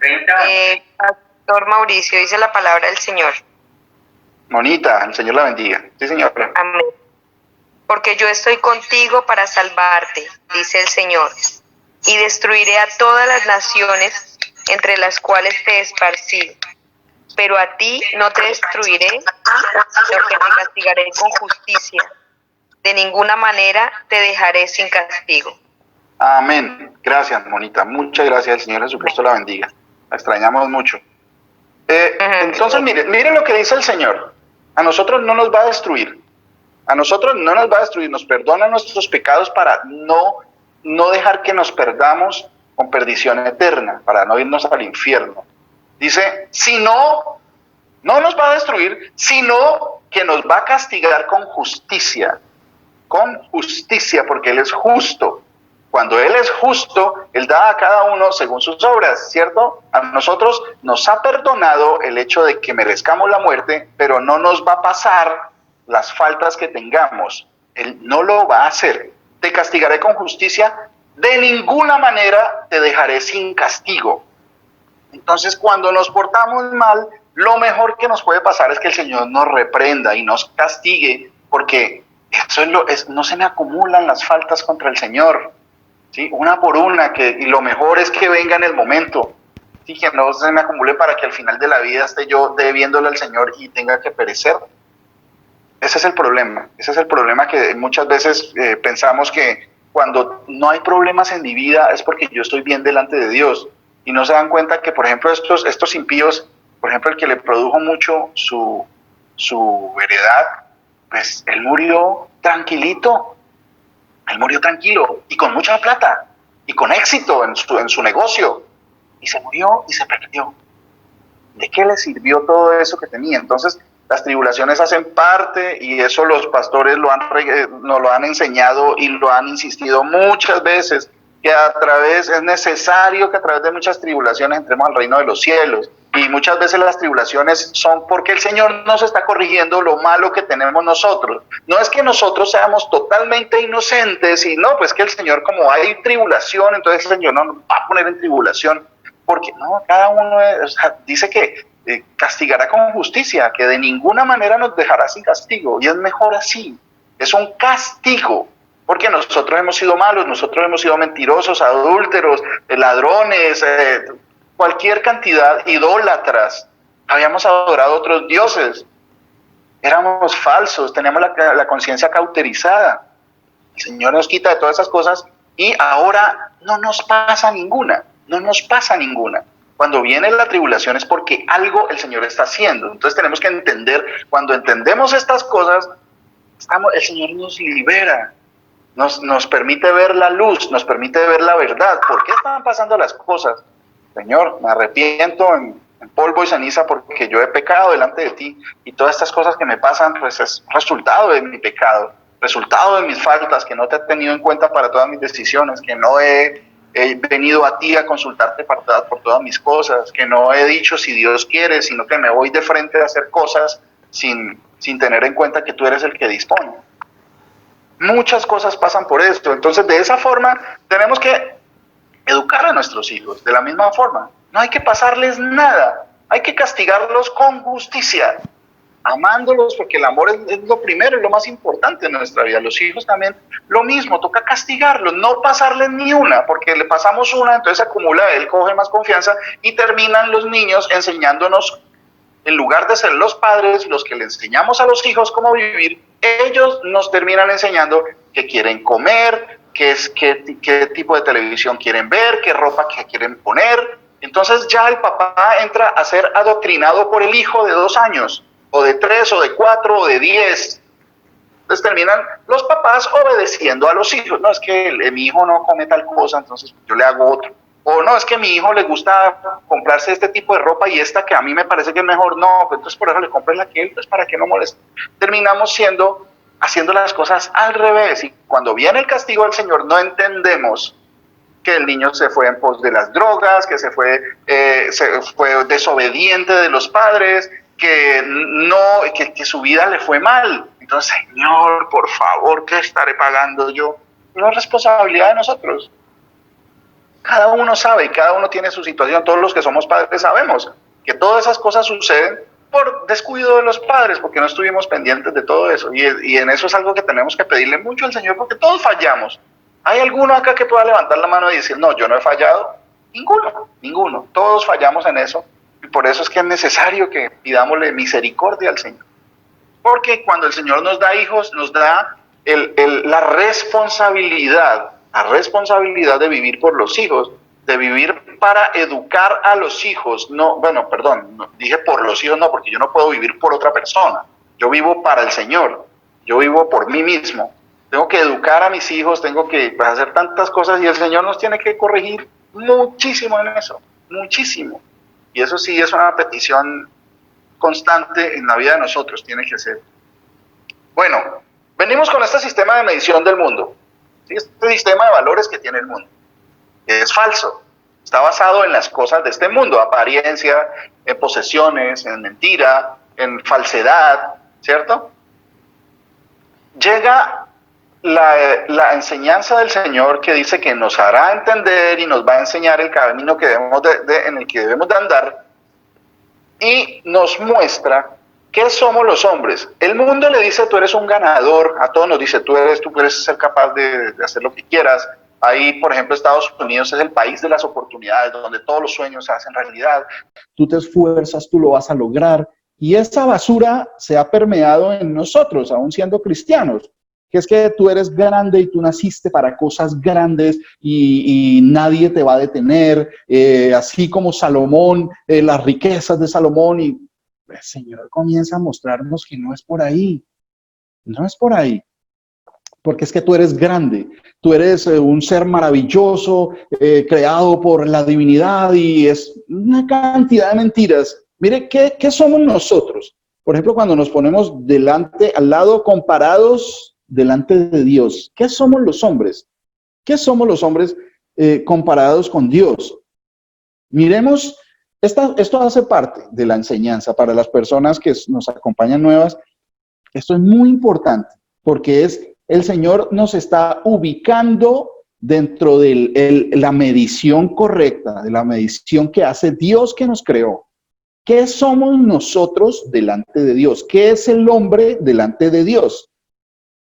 30. Pastor Mauricio, dice la palabra del Señor. Monita, el Señor la bendiga. Sí, señora. Amén. Porque yo estoy contigo para salvarte, dice el Señor, y destruiré a todas las naciones entre las cuales te esparcí. Pero a ti no te destruiré, sino que te castigaré con justicia. De ninguna manera te dejaré sin castigo. Amén. Gracias, Monita. Muchas gracias. El Señor Jesucristo la bendiga. La extrañamos mucho. Entonces, miren lo que dice el Señor. A nosotros no nos va a destruir. A nosotros no nos va a destruir. Nos perdona nuestros pecados para no dejar que nos perdamos con perdición eterna, para no irnos al infierno. Dice, si no nos va a destruir, sino que nos va a castigar con justicia, porque Él es justo. Cuando Él es justo, Él da a cada uno según sus obras, ¿cierto? A nosotros nos ha perdonado el hecho de que merezcamos la muerte, pero no nos va a pasar las faltas que tengamos. Él no lo va a hacer. Te castigaré con justicia, de ninguna manera te dejaré sin castigo. Entonces, cuando nos portamos mal, lo mejor que nos puede pasar es que el Señor nos reprenda y nos castigue, porque no se me acumulan las faltas contra el Señor, ¿sí? Una por una, y lo mejor es que venga en el momento, ¿sí? Que no se me acumule para que al final de la vida esté yo debiéndole al Señor y tenga que perecer. Ese es el problema que muchas veces pensamos que cuando no hay problemas en mi vida es porque yo estoy bien delante de Dios. Y no se dan cuenta que, por ejemplo, estos impíos, por ejemplo, el que le produjo mucho su heredad, pues él murió tranquilito. Él murió tranquilo y con mucha plata y con éxito en su negocio. Y se murió y se perdió. ¿De qué le sirvió todo eso que tenía? Entonces, las tribulaciones hacen parte, y eso los pastores nos lo han enseñado y lo han insistido muchas veces, que es necesario que a través de muchas tribulaciones entremos al reino de los cielos. Y muchas veces las tribulaciones son porque el Señor nos está corrigiendo lo malo que tenemos nosotros. No es que nosotros seamos totalmente inocentes y no, pues que el Señor, como hay tribulación, entonces el Señor no nos va a poner en tribulación. Porque no, cada uno dice que castigará con justicia, que de ninguna manera nos dejará sin castigo. Y es mejor así. Es un castigo. Porque nosotros hemos sido malos, nosotros hemos sido mentirosos, adúlteros, ladrones, cualquier cantidad, idólatras. Habíamos adorado a otros dioses. Éramos falsos, teníamos la conciencia cauterizada. El Señor nos quita de todas esas cosas y ahora no nos pasa ninguna. Cuando viene la tribulación es porque algo el Señor está haciendo. Entonces tenemos que entender, cuando entendemos estas cosas, el Señor nos libera. nos permite ver la luz, nos permite ver la verdad. ¿Por qué están pasando las cosas? Señor, me arrepiento en polvo y ceniza porque yo he pecado delante de ti y todas estas cosas que me pasan pues es resultado de mi pecado, resultado de mis faltas, que no te he tenido en cuenta para todas mis decisiones, que no he venido a ti a consultarte por todas mis cosas, que no he dicho si Dios quiere, sino que me voy de frente a hacer cosas sin tener en cuenta que tú eres el que dispone. Muchas cosas pasan por esto. Entonces, de esa forma, tenemos que educar a nuestros hijos. De la misma forma, no hay que pasarles nada. Hay que castigarlos con justicia, amándolos, porque el amor es lo primero y lo más importante en nuestra vida. Los hijos también lo mismo, toca castigarlos, no pasarles ni una, porque le pasamos una, entonces se acumula, él coge más confianza y terminan los niños enseñándonos, en lugar de ser los padres los que le enseñamos a los hijos cómo vivir, ellos nos terminan enseñando qué quieren comer, qué tipo de televisión quieren ver, qué ropa que quieren poner. Entonces ya el papá entra a ser adoctrinado por el hijo de 2 años, o de 3, o de 4, o de 10. Entonces terminan los papás obedeciendo a los hijos. No, es que mi hijo no come tal cosa, entonces yo le hago otro. O no, es que a mi hijo le gusta comprarse este tipo de ropa y esta que a mí me parece que es mejor, no, pues entonces por eso le compras la que él, pues para que no moleste. Terminamos haciendo las cosas al revés, y cuando viene el castigo del Señor no entendemos que el niño se fue en pos de las drogas, que se fue desobediente de los padres, que su vida le fue mal. Entonces, Señor, por favor, ¿qué estaré pagando yo? No es responsabilidad de nosotros. Cada uno sabe, cada uno tiene su situación. Todos los que somos padres sabemos que todas esas cosas suceden por descuido de los padres, porque no estuvimos pendientes de todo eso. Y en eso es algo que tenemos que pedirle mucho al Señor, porque todos fallamos. ¿Hay alguno acá que pueda levantar la mano y decir, no, yo no he fallado? Ninguno. Todos fallamos en eso. Y por eso es que es necesario que pidámosle misericordia al Señor. Porque cuando el Señor nos da hijos, nos da la responsabilidad de vivir por los hijos, de vivir para educar a los hijos. No, dije por los hijos, no, porque yo no puedo vivir por otra persona. Yo vivo para el Señor, yo vivo por mí mismo. Tengo que educar a mis hijos, tengo que hacer tantas cosas y el Señor nos tiene que corregir muchísimo en eso, muchísimo. Y eso sí es una petición constante en la vida de nosotros, tiene que ser. Bueno, venimos con este sistema de medición del mundo. ¿Sí? Este sistema de valores que tiene el mundo es falso, está basado en las cosas de este mundo, apariencia, en posesiones, en mentira, en falsedad, ¿cierto? Llega la enseñanza del Señor que dice que nos hará entender y nos va a enseñar el camino que en el que debemos de andar, y nos muestra qué somos los hombres. El mundo le dice, tú eres un ganador, a todos nos dice, tú puedes ser capaz de hacer lo que quieras. Ahí, por ejemplo, Estados Unidos es el país de las oportunidades, donde todos los sueños se hacen realidad. Tú te esfuerzas, tú lo vas a lograr. Y esa basura se ha permeado en nosotros, aún siendo cristianos, que es que tú eres grande y tú naciste para cosas grandes y nadie te va a detener, así como Salomón, las riquezas de Salomón, y el Señor comienza a mostrarnos que no es por ahí, no es por ahí. Porque es que tú eres grande, tú eres un ser maravilloso, creado por la divinidad, y es una cantidad de mentiras. Mire, ¿qué somos nosotros? Por ejemplo, cuando nos ponemos al lado, comparados delante de Dios, ¿qué somos los hombres? ¿Qué somos los hombres comparados con Dios? Miremos, esto hace parte de la enseñanza para las personas que nos acompañan nuevas. Esto es muy importante, porque el Señor nos está ubicando dentro de la medición correcta, de la medición que hace Dios que nos creó. ¿Qué somos nosotros delante de Dios? ¿Qué es el hombre delante de Dios?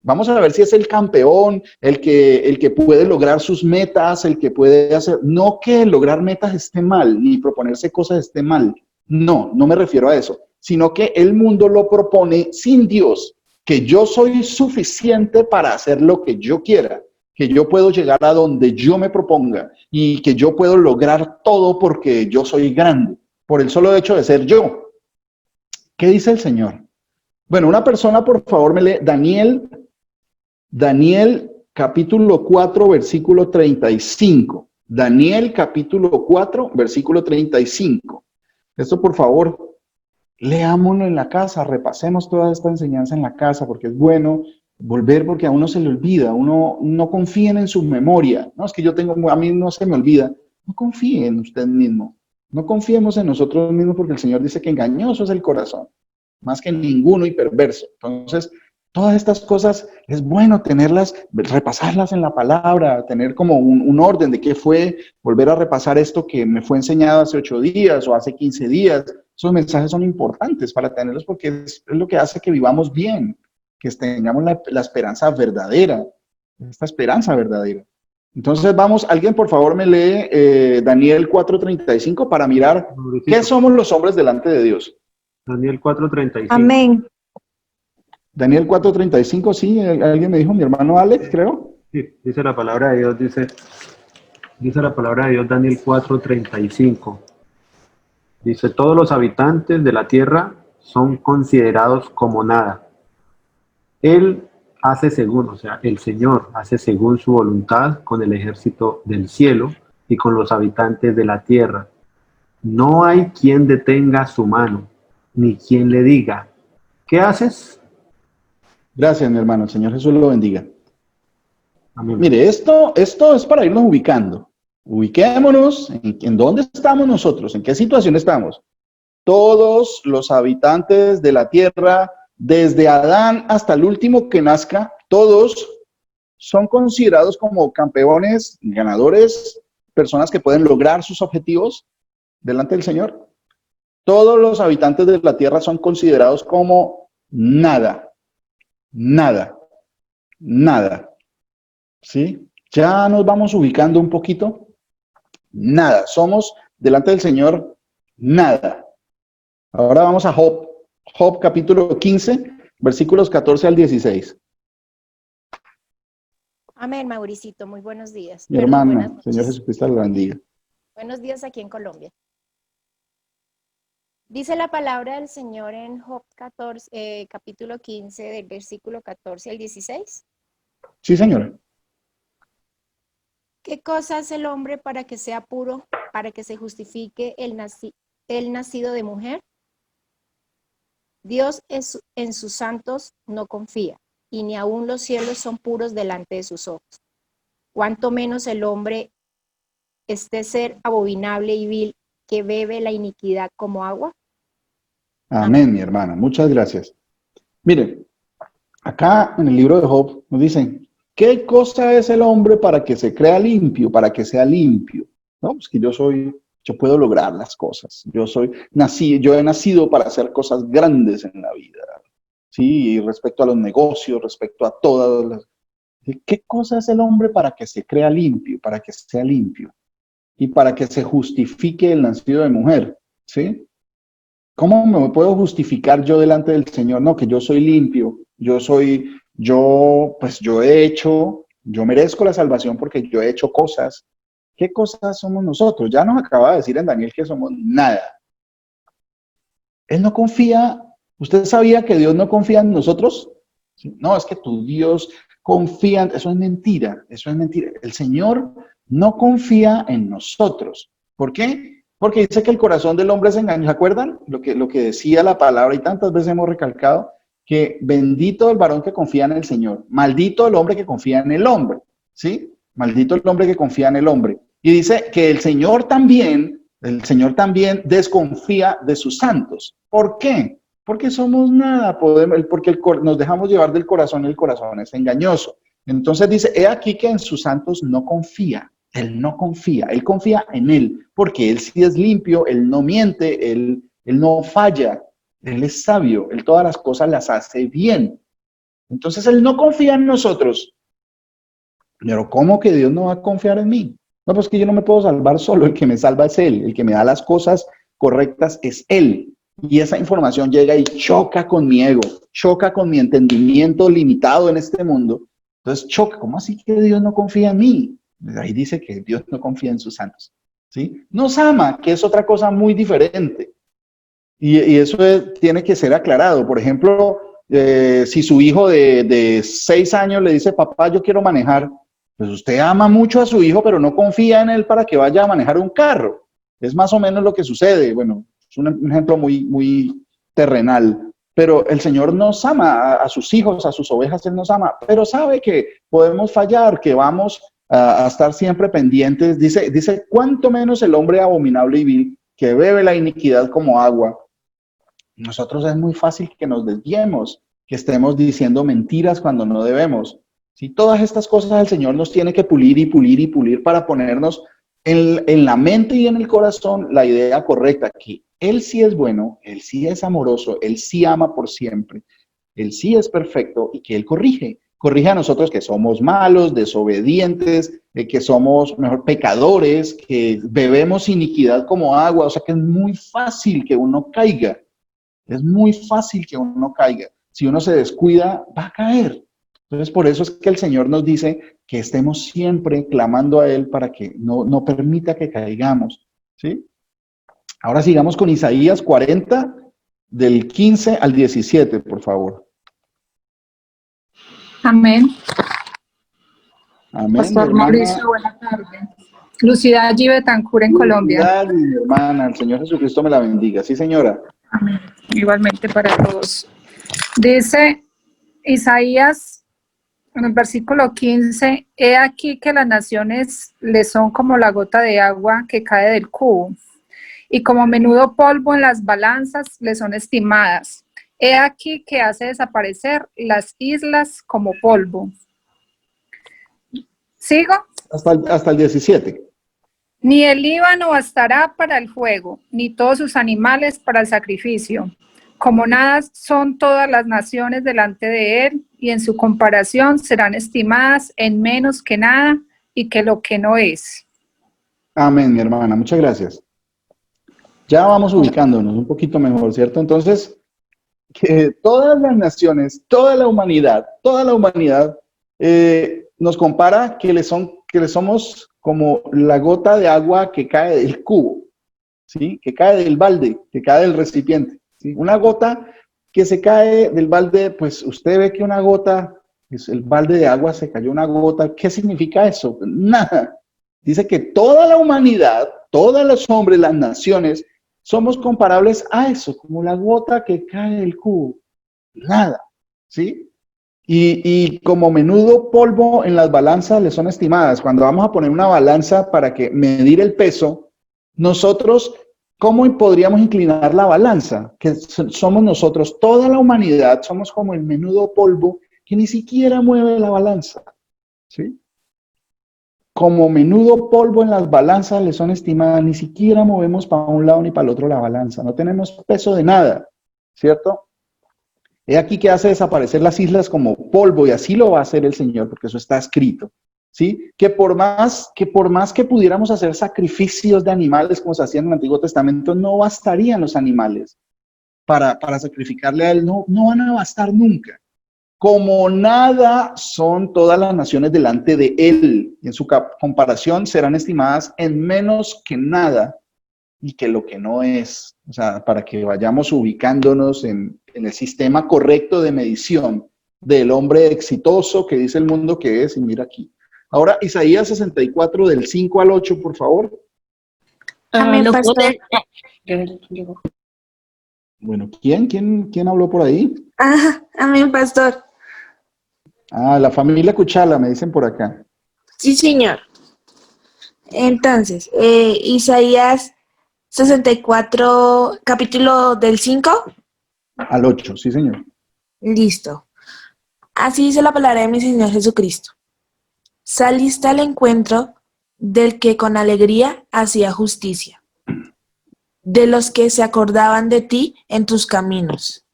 Vamos a ver si es el campeón, el que puede lograr sus metas, el que puede hacer... No que lograr metas esté mal, ni proponerse cosas esté mal. No me refiero a eso. Sino que el mundo lo propone sin Dios. Que yo soy suficiente para hacer lo que yo quiera, que yo puedo llegar a donde yo me proponga y que yo puedo lograr todo porque yo soy grande, por el solo hecho de ser yo. ¿Qué dice el Señor? Bueno, una persona, por favor, me lee Daniel capítulo 4, versículo 35. Daniel, capítulo 4, versículo 35. Esto, por favor, leámoslo en la casa, repasemos toda esta enseñanza en la casa, porque es bueno volver, porque a uno se le olvida, uno no confíen en su memoria. No, es que yo tengo, a mí no se me olvida. No confíe en usted mismo. No confiemos en nosotros mismos, porque el Señor dice que engañoso es el corazón, más que ninguno y perverso. Entonces, todas estas cosas es bueno tenerlas, repasarlas en la palabra, tener como un orden de qué fue, volver a repasar esto que me fue enseñado hace 8 días o hace 15 días. Esos mensajes son importantes para tenerlos porque es lo que hace que vivamos bien, que tengamos la esperanza verdadera, esta esperanza verdadera. Entonces vamos, alguien por favor me lee Daniel 4:35 para mirar qué somos los hombres delante de Dios. Daniel 4:35. Amén. Daniel 4:35, sí, alguien me dijo, mi hermano Alex, creo. Sí, dice la palabra de Dios, dice la palabra de Dios, Daniel 4:35. Dice, todos los habitantes de la tierra son considerados como nada. Él hace según, o sea, el Señor hace según su voluntad con el ejército del cielo y con los habitantes de la tierra. No hay quien detenga su mano, ni quien le diga, ¿qué haces? Gracias, mi hermano. El Señor Jesús lo bendiga. Amén. Mire, esto es para irnos ubicando. Ubiquémonos en dónde estamos nosotros, en qué situación estamos. Todos los habitantes de la tierra, desde Adán hasta el último que nazca, todos son considerados como campeones, ganadores, personas que pueden lograr sus objetivos delante del Señor. Todos los habitantes de la tierra son considerados como nada, nada, nada. ¿Sí? Ya nos vamos ubicando un poquito. Nada, somos delante del Señor nada. Ahora vamos a Job. Job capítulo 15, versículos 14 al 16. Amén, Mauricito. Muy buenos días. Mi hermana, Señor Jesucristo la bendiga. Buenos días aquí en Colombia. Dice la palabra del Señor en Job 14, capítulo 15, del versículo 14 al 16. Sí, señora. ¿Qué cosa hace el hombre para que sea puro, para que se justifique el nacido de mujer? Dios en sus santos no confía, y ni aun los cielos son puros delante de sus ojos. Cuanto menos el hombre ser abominable y vil, que bebe la iniquidad como agua. Amén, mi hermana. Muchas gracias. Miren, acá en el libro de Job nos dicen, ¿qué cosa es el hombre para que se crea limpio, para que sea limpio? No, pues que yo puedo lograr las cosas. Yo he nacido para hacer cosas grandes en la vida. Sí, y respecto a los negocios, respecto a todas las... ¿Qué cosa es el hombre para que se crea limpio, para que sea limpio? Y para que se justifique el nacido de mujer, ¿sí? ¿Cómo me puedo justificar yo delante del Señor? No, que yo soy limpio, yo merezco la salvación porque yo he hecho cosas. ¿Qué cosas somos nosotros? Ya nos acaba de decir en Daniel que somos nada. Él no confía. ¿Usted sabía que Dios no confía en nosotros? No, es que tu Dios confía. Eso es mentira. Eso es mentira. El Señor no confía en nosotros. ¿Por qué? Porque dice que el corazón del hombre es engañoso. ¿Se acuerdan? Lo que decía la palabra y tantas veces hemos recalcado, que bendito el varón que confía en el Señor, maldito el hombre que confía en el hombre, ¿sí? Maldito el hombre que confía en el hombre. Y dice que el Señor también desconfía de sus santos. ¿Por qué? Porque somos nada, porque nos dejamos llevar del corazón, el corazón es engañoso. Entonces dice, he aquí que en sus santos no confía. Él no confía, él confía en él, porque él sí es limpio, él no miente, él no falla, él es sabio, él todas las cosas las hace bien. Entonces él no confía en nosotros. Pero ¿cómo que Dios no va a confiar en mí? No, pues que yo no me puedo salvar solo, el que me salva es él, el que me da las cosas correctas es él. Y esa información llega y choca con mi ego, choca con mi entendimiento limitado en este mundo. Entonces choca, ¿cómo así que Dios no confía en mí? Ahí dice que Dios no confía en sus santos, ¿sí? Nos ama, que es otra cosa muy diferente. Y eso tiene que ser aclarado. Por ejemplo, Si su hijo de 6 años le dice, papá, yo quiero manejar, pues usted ama mucho a su hijo, pero no confía en él para que vaya a manejar un carro. Es más o menos lo que sucede. Bueno, es un ejemplo muy terrenal. Pero el Señor nos ama a sus hijos, a sus ovejas, Él nos ama, pero sabe que podemos fallar, que vamos a estar siempre pendientes. Dice, cuánto menos el hombre abominable y vil, que bebe la iniquidad como agua. Nosotros es muy fácil que nos desviemos, que estemos diciendo mentiras cuando no debemos. ¿Sí? Todas estas cosas el Señor nos tiene que pulir y pulir y pulir para ponernos en la mente y en el corazón la idea correcta, que Él sí es bueno, Él sí es amoroso, Él sí ama por siempre, Él sí es perfecto y que Él corrige. Corrige a nosotros que somos malos, desobedientes, que somos mejor pecadores, que bebemos iniquidad como agua, o sea que es muy fácil que uno caiga. Es muy fácil que uno caiga. Si uno se descuida, va a caer. Entonces, por eso es que el Señor nos dice que estemos siempre clamando a Él para que no permita que caigamos. ¿Sí? Ahora sigamos con Isaías 40, del 15 al 17, por favor. Amén. Amén, Pastor Mauricio, buenas tardes. Lucida allí Betancur en Colombia. Dale, mi hermana, el Señor Jesucristo me la bendiga. Sí, señora. Amén. Igualmente para todos. Dice Isaías en el versículo 15, he aquí que las naciones le son como la gota de agua que cae del cubo, y como menudo polvo en las balanzas le son estimadas. He aquí que hace desaparecer las islas como polvo. ¿Sigo? Hasta el 17. Ni el Líbano bastará para el fuego, ni todos sus animales para el sacrificio. Como nada son todas las naciones delante de él, y en su comparación serán estimadas en menos que nada y que lo que no es. Amén, mi hermana, muchas gracias. Ya vamos ubicándonos un poquito mejor, ¿cierto? Entonces, que todas las naciones, toda la humanidad, nos compara que le somos como la gota de agua que cae del cubo, ¿sí? Que cae del balde, que cae del recipiente, ¿sí? Una gota que se cae del balde, pues usted ve que una gota, es el balde de agua se cayó una gota. ¿Qué significa eso? Nada. Dice que toda la humanidad, todos los hombres, las naciones, somos comparables a eso, como la gota que cae del cubo. Nada, ¿sí? Y como menudo polvo en las balanzas le son estimadas. Cuando vamos a poner una balanza para que medir el peso, nosotros, ¿cómo podríamos inclinar la balanza? Que somos nosotros, toda la humanidad, somos como el menudo polvo que ni siquiera mueve la balanza, ¿sí? Como menudo polvo en las balanzas le son estimadas, ni siquiera movemos para un lado ni para el otro la balanza, no tenemos peso de nada, ¿cierto? He aquí que hace desaparecer las islas como polvo, y así lo va a hacer el Señor, porque eso está escrito, ¿sí? Que por más que pudiéramos hacer sacrificios de animales como se hacían en el Antiguo Testamento, no bastarían los animales para sacrificarle a Él, no van a bastar nunca. Como nada son todas las naciones delante de Él, y en su comparación serán estimadas en menos que nada y que lo que no es. O sea, para que vayamos ubicándonos en el sistema correcto de medición del hombre exitoso que dice el mundo que es, y mira aquí. Ahora, Isaías 64, del 5 al 8, por favor. Amén, pastor. Bueno, ¿quién habló por ahí? Amén, pastor. La familia Cuchala, me dicen por acá. Sí, señor. Entonces, Isaías 64, capítulo del 5. Al 8, sí, señor. Listo. Así dice la palabra de mi Señor Jesucristo. Saliste al encuentro del que con alegría hacía justicia, de los que se acordaban de ti en tus caminos.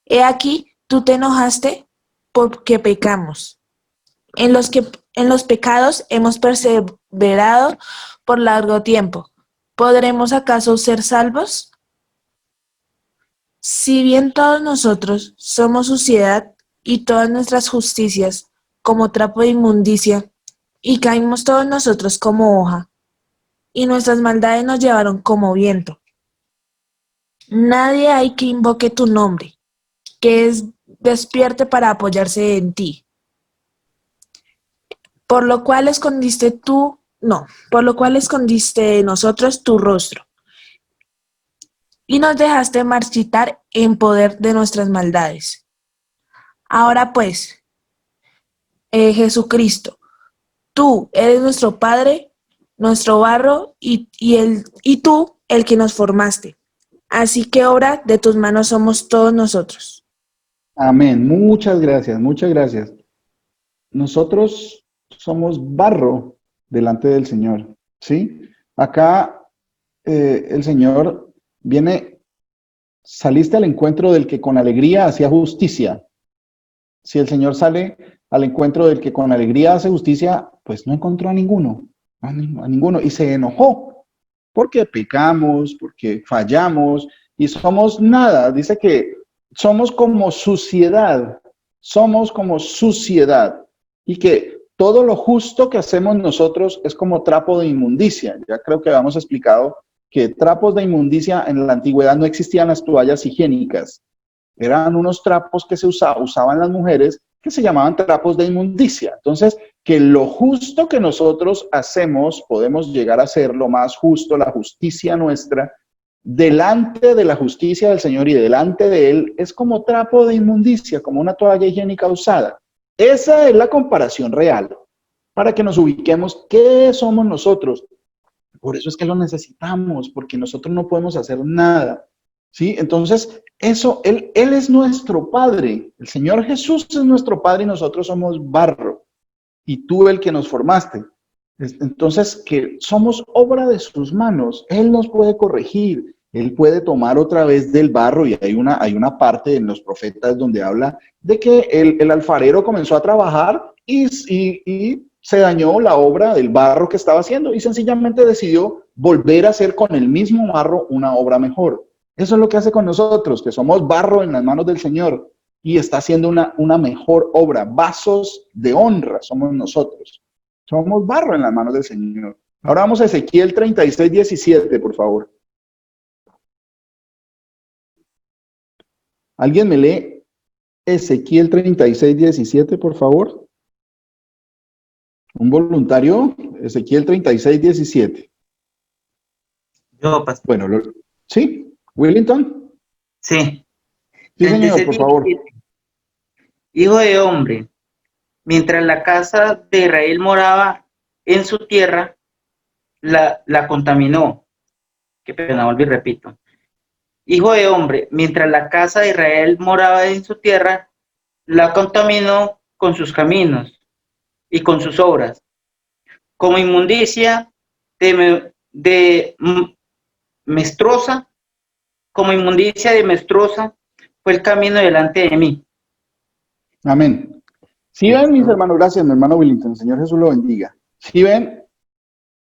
He aquí, tú te enojaste porque pecamos. En los pecados hemos perseverado por largo tiempo. ¿Podremos acaso ser salvos? Si bien todos nosotros somos suciedad y todas nuestras justicias como trapo de inmundicia, y caímos todos nosotros como hoja, y nuestras maldades nos llevaron como viento. Nadie hay que invoque tu nombre, que es despierte para apoyarse en ti. Por lo cual escondiste de nosotros tu rostro, y nos dejaste marchitar en poder de nuestras maldades. Ahora pues, Jesucristo, tú eres nuestro Padre, nuestro barro, y tú el que nos formaste. Así que obra de tus manos somos todos nosotros. Amén. Muchas gracias, muchas gracias. Nosotros somos barro delante del Señor, ¿sí? Acá el Señor viene, saliste al encuentro del que con alegría hacía justicia. Si el Señor sale al encuentro del que con alegría hace justicia, pues no encontró a ninguno, a ninguno, y se enojó, porque pecamos, porque fallamos, y somos nada. Dice que somos como suciedad, y que todo lo justo que hacemos nosotros es como trapo de inmundicia. Ya creo que habíamos explicado que trapos de inmundicia en la antigüedad no existían las toallas higiénicas. Eran unos trapos que se usaban las mujeres que se llamaban trapos de inmundicia. Entonces, que lo justo que nosotros hacemos, podemos llegar a ser lo más justo, la justicia nuestra, delante de la justicia del Señor y delante de Él, es como trapo de inmundicia, como una toalla higiénica usada. Esa es la comparación real, para que nos ubiquemos qué somos nosotros. Por eso es que lo necesitamos, porque nosotros no podemos hacer nada, ¿sí? Entonces, Él es nuestro Padre. El Señor Jesús es nuestro Padre y nosotros somos barro. Y tú el que nos formaste. Entonces, que somos obra de sus manos. Él nos puede corregir. Él puede tomar otra vez del barro, y hay una parte en los profetas donde habla de que el alfarero comenzó a trabajar y se dañó la obra del barro que estaba haciendo y sencillamente decidió volver a hacer con el mismo barro una obra mejor. Eso es lo que hace con nosotros, que somos barro en las manos del Señor y está haciendo una mejor obra. Vasos de honra somos nosotros. Somos barro en las manos del Señor. Ahora vamos a Ezequiel 36:17, por favor. ¿Alguien me lee Ezequiel 36:17, por favor? Un voluntario, Ezequiel 36:17. Yo, pastor. Bueno, ¿sí? ¿Willington? Sí. Sí, señor, por favor. Hijo de hombre, mientras la casa de Israel moraba en su tierra, la contaminó. Qué pena, volví, repito. Hijo de hombre, mientras la casa de Israel moraba en su tierra, la contaminó con sus caminos y con sus obras. Como inmundicia de menstruosa, fue el camino delante de mí. Amén. Si ven, mis hermanos, gracias, mi hermano Willington, el Señor Jesús lo bendiga. Si ven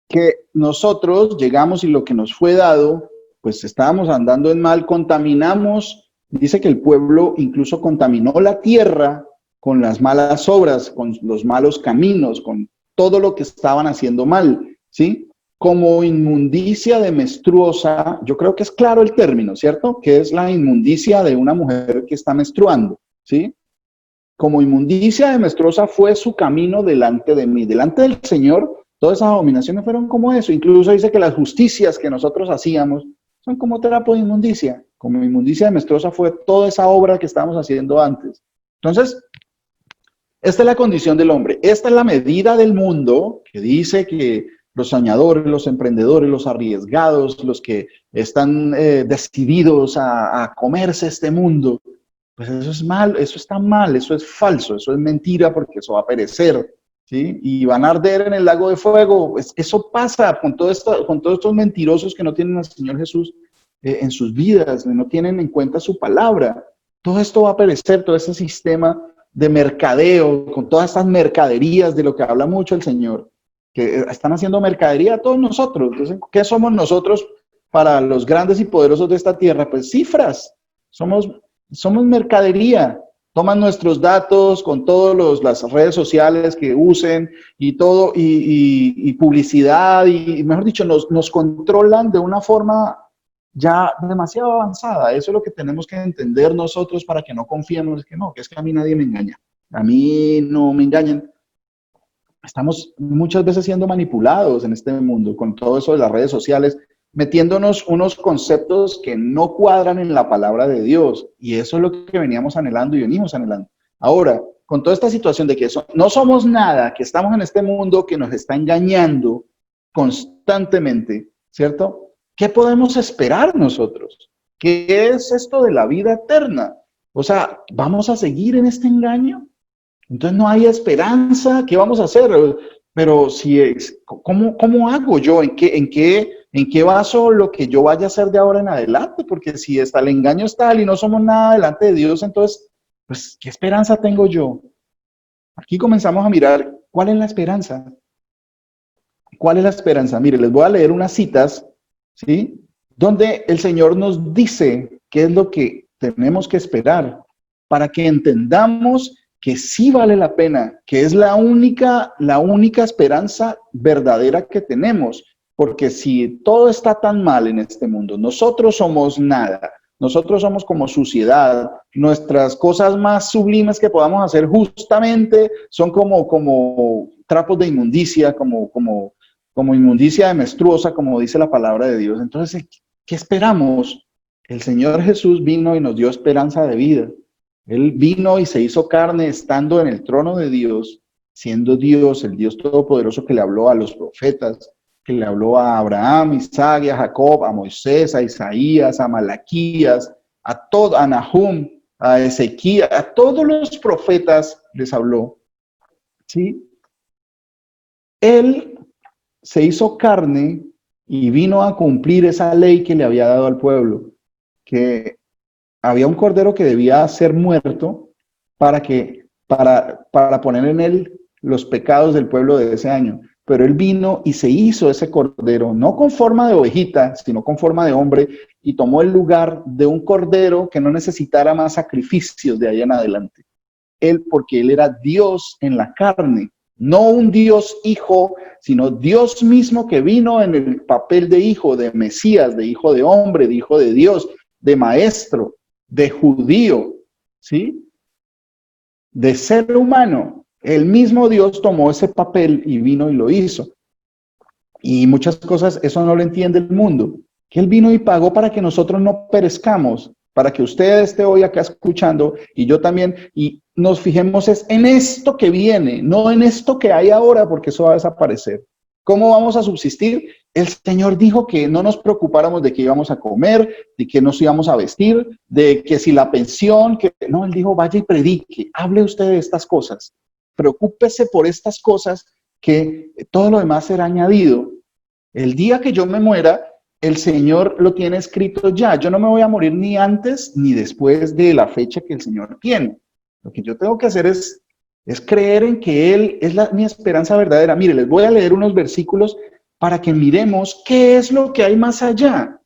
que nosotros llegamos y lo que nos fue dado, pues estábamos andando en mal, contaminamos, dice que el pueblo incluso contaminó la tierra con las malas obras, con los malos caminos, con todo lo que estaban haciendo mal, ¿sí? Como inmundicia de menstruosa, yo creo que es claro el término, ¿cierto? Que es la inmundicia de una mujer que está menstruando, ¿sí? Como inmundicia de menstruosa fue su camino delante de mí, delante del Señor. Todas esas abominaciones fueron como eso. Incluso dice que las justicias que nosotros hacíamos son como trapo de inmundicia. Como inmundicia de menstruosa fue toda esa obra que estábamos haciendo antes. Entonces, esta es la condición del hombre. Esta es la medida del mundo que dice que los soñadores, los emprendedores, los arriesgados, los que están decididos a comerse este mundo, pues eso es mal, eso está mal, eso es falso, eso es mentira porque eso va a perecer, ¿sí? Y van a arder en el lago de fuego. Eso pasa con todos estos mentirosos que no tienen al Señor Jesús en sus vidas, no tienen en cuenta su palabra. Todo esto va a perecer, todo ese sistema de mercadeo, con todas estas mercaderías de lo que habla mucho el Señor, que están haciendo mercadería a todos nosotros. Entonces, ¿qué somos nosotros para los grandes y poderosos de esta tierra? Pues cifras, somos mercadería. Toman nuestros datos con todas las redes sociales que usen y todo, y publicidad, y mejor dicho, nos controlan de una forma ya demasiado avanzada. Eso es lo que tenemos que entender nosotros para que no confiemos, que es que a mí nadie me engaña. A mí no me engañan. Estamos muchas veces siendo manipulados en este mundo con todo eso de las redes sociales, metiéndonos unos conceptos que no cuadran en la palabra de Dios. Y eso es lo que veníamos anhelando y venimos anhelando. Ahora, con toda esta situación de que no somos nada, que estamos en este mundo que nos está engañando constantemente, ¿cierto? ¿Qué podemos esperar nosotros? ¿Qué es esto de la vida eterna? O sea, ¿vamos a seguir en este engaño? Entonces no hay esperanza. ¿Qué vamos a hacer? Pero si es, ¿cómo hago yo? ¿En qué baso lo que yo vaya a hacer de ahora en adelante? Porque si está el engaño es tal y no somos nada delante de Dios, entonces, pues, ¿qué esperanza tengo yo? Aquí comenzamos a mirar cuál es la esperanza. ¿Cuál es la esperanza? Mire, les voy a leer unas citas, ¿sí? Donde el Señor nos dice qué es lo que tenemos que esperar para que entendamos que sí vale la pena, que es la única esperanza verdadera que tenemos. Porque si todo está tan mal en este mundo, nosotros somos nada, nosotros somos como suciedad, nuestras cosas más sublimes que podamos hacer justamente son como trapos de inmundicia, como inmundicia menstruosa, como dice la palabra de Dios. Entonces, ¿qué esperamos? El Señor Jesús vino y nos dio esperanza de vida. Él vino y se hizo carne estando en el trono de Dios, siendo Dios, el Dios Todopoderoso que le habló a los profetas, que le habló a Abraham, Isaac, a Jacob, a Moisés, a Isaías, a Malaquías, a Nahum, a Ezequías, a todos los profetas les habló. ¿Sí? Él se hizo carne y vino a cumplir esa ley que le había dado al pueblo, que había un cordero que debía ser muerto para poner en él los pecados del pueblo de ese año. Pero él vino y se hizo ese cordero, no con forma de ovejita, sino con forma de hombre, y tomó el lugar de un cordero que no necesitara más sacrificios de ahí en adelante. Porque él era Dios en la carne, no un Dios hijo, sino Dios mismo que vino en el papel de hijo, de Mesías, de hijo de hombre, de hijo de Dios, de maestro, de judío, ¿sí? De ser humano. El mismo Dios tomó ese papel y vino y lo hizo. Y muchas cosas, eso no lo entiende el mundo. Que Él vino y pagó para que nosotros no perezcamos, para que usted esté hoy acá escuchando y yo también, y nos fijemos es en esto que viene, no en esto que hay ahora, porque eso va a desaparecer. ¿Cómo vamos a subsistir? El Señor dijo que no nos preocupáramos de qué íbamos a comer, de qué nos íbamos a vestir, de que si la pensión, que no, Él dijo, vaya y predique, hable usted de estas cosas, preocúpese por estas cosas, que todo lo demás será añadido. El día que yo me muera, el Señor lo tiene escrito ya. Yo no me voy a morir ni antes ni después de la fecha que el Señor tiene. Lo que yo tengo que hacer es creer en que Él es mi esperanza verdadera. Mire, les voy a leer unos versículos para que miremos qué es lo que hay más allá.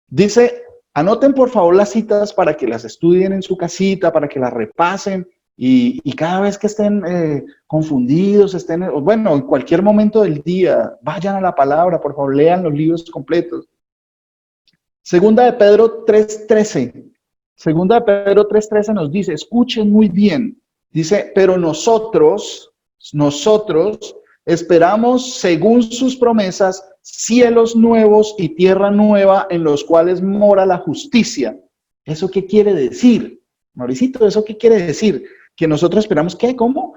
Dice, anoten por favor las citas para que las estudien en su casita, para que las repasen y cada vez que estén confundidos, bueno, en cualquier momento del día, vayan a la palabra, por favor, lean los libros completos. Segunda de Pedro 3:13. Segunda de Pedro 3:13 nos dice, escuchen muy bien. Dice, pero nosotros esperamos, según sus promesas, cielos nuevos y tierra nueva en los cuales mora la justicia. ¿Eso qué quiere decir? Mauricito, ¿eso qué quiere decir? Que nosotros esperamos, ¿qué? ¿Cómo?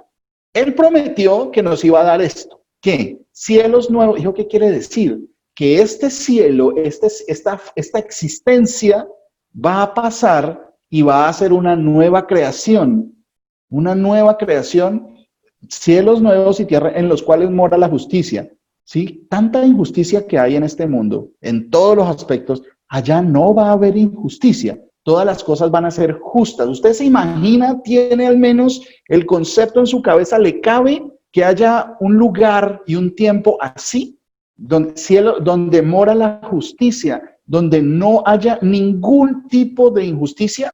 Él prometió que nos iba a dar esto. ¿Qué? Cielos nuevos. ¿Eso qué quiere decir? Que este cielo, esta existencia va a pasar y va a ser una nueva creación. Una nueva creación, cielos nuevos y tierra en los cuales mora la justicia. ¿Sí? Tanta injusticia que hay en este mundo, en todos los aspectos, allá no va a haber injusticia. Todas las cosas van a ser justas. ¿Usted se imagina, tiene al menos el concepto en su cabeza, le cabe que haya un lugar y un tiempo así, donde mora la justicia, donde no haya ningún tipo de injusticia?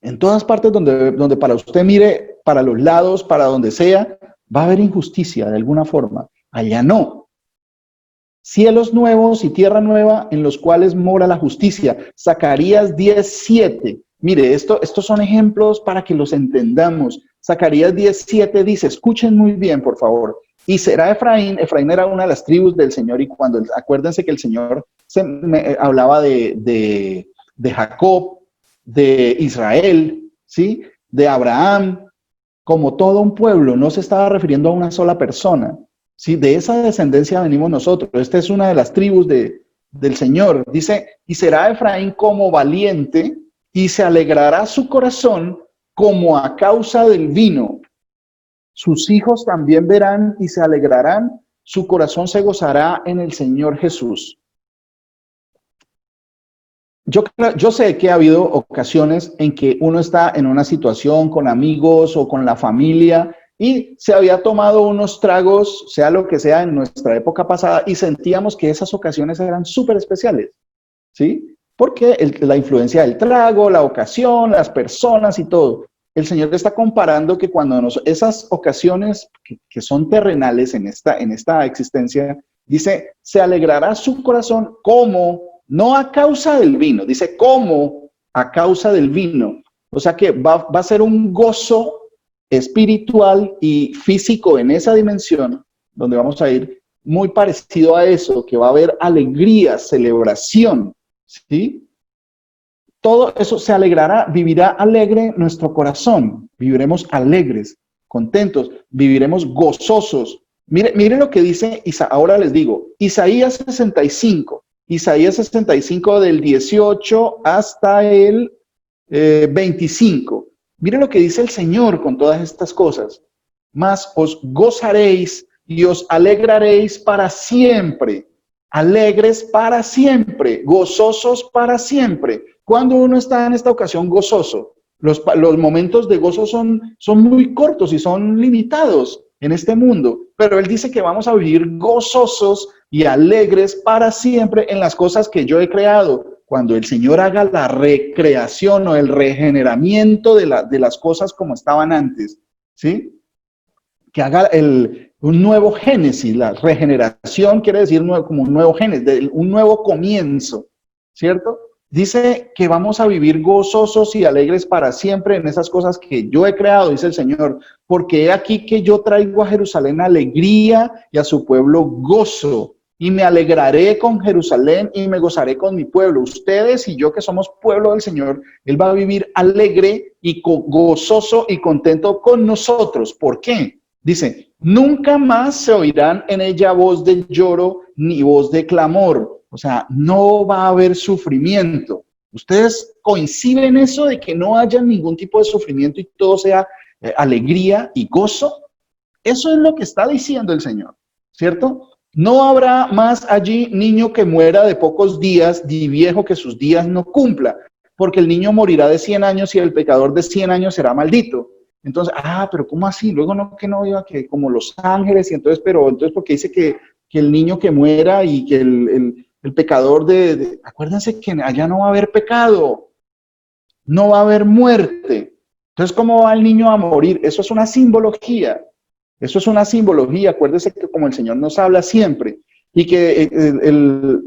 En todas partes donde para usted mire, para los lados, para donde sea, va a haber injusticia de alguna forma. Allá no. cielos nuevos y tierra nueva en los cuales mora la justicia. Zacarías 10:7. Mire, estos son ejemplos para que los entendamos. Zacarías 10:7 dice, escuchen muy bien, por favor. Y será Efraín era una de las tribus del Señor, y acuérdense que el Señor hablaba de Jacob, de Israel, ¿sí? De Abraham, como todo un pueblo, no se estaba refiriendo a una sola persona, ¿sí? De esa descendencia venimos nosotros. Esta es una de las tribus del Señor. Dice, y será Efraín como valiente, y se alegrará su corazón como a causa del vino. Sus hijos también verán y se alegrarán, su corazón se gozará en el Señor Jesús. Yo sé que ha habido ocasiones en que uno está en una situación con amigos o con la familia y se había tomado unos tragos, sea lo que sea, en nuestra época pasada, y sentíamos que esas ocasiones eran súper especiales, ¿sí? Porque la influencia del trago, la ocasión, las personas y todo. El Señor está comparando que cuando esas ocasiones que son terrenales en esta existencia, dice, se alegrará su corazón como, no a causa del vino, dice como a causa del vino. O sea que va a ser un gozo espiritual y físico en esa dimensión, donde vamos a ir muy parecido a eso, que va a haber alegría, celebración, ¿sí? Todo eso se alegrará, vivirá alegre nuestro corazón, viviremos alegres, contentos, viviremos gozosos. Mire lo que dice, ahora les digo, Isaías 65 del 18 hasta el 25. Mire lo que dice el Señor con todas estas cosas. Mas os gozaréis y os alegraréis para siempre, alegres para siempre, gozosos para siempre. Cuando uno está en esta ocasión gozoso, los momentos de gozo son muy cortos y son limitados en este mundo, pero Él dice que vamos a vivir gozosos y alegres para siempre en las cosas que yo he creado. Cuando el Señor haga la recreación o el regeneramiento de las cosas como estaban antes, ¿sí? Que haga un nuevo génesis. La regeneración quiere decir como un nuevo génesis, un nuevo comienzo, ¿cierto? Dice que vamos a vivir gozosos y alegres para siempre en esas cosas que yo he creado, dice el Señor, porque he aquí que yo traigo a Jerusalén alegría y a su pueblo gozo, y me alegraré con Jerusalén y me gozaré con mi pueblo. Ustedes y yo que somos pueblo del Señor, Él va a vivir alegre y gozoso y contento con nosotros. ¿Por qué? Dice, nunca más se oirán en ella voz de lloro ni voz de clamor. O sea, no va a haber sufrimiento. ¿Ustedes coinciden en eso de que no haya ningún tipo de sufrimiento y todo sea alegría y gozo? Eso es lo que está diciendo el Señor, ¿cierto? No habrá más allí niño que muera de pocos días, ni viejo que sus días no cumpla, porque el niño morirá de 100 años y el pecador de 100 años será maldito. Entonces, pero ¿cómo así? Luego no iba que como los ángeles, y entonces, porque dice que el niño que muera y que el pecador acuérdense que allá no va a haber pecado, no va a haber muerte. Entonces, ¿cómo va el niño a morir? Eso es una simbología. Eso es una simbología. Acuérdense que como el Señor nos habla siempre, y que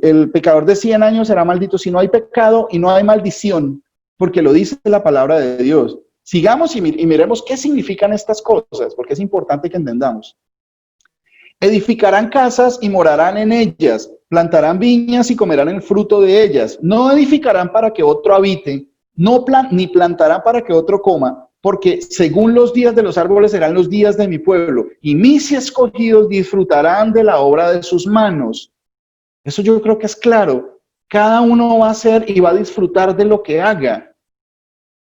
el pecador de 100 años será maldito si no hay pecado y no hay maldición, porque lo dice la palabra de Dios. Sigamos y miremos qué significan estas cosas, porque es importante que entendamos. Edificarán casas y morarán en ellas, plantarán viñas y comerán el fruto de ellas. No edificarán para que otro habite, ni plantarán para que otro coma, porque según los días de los árboles serán los días de mi pueblo, y mis escogidos disfrutarán de la obra de sus manos. Eso yo creo que es claro. Cada uno va a hacer y va a disfrutar de lo que haga,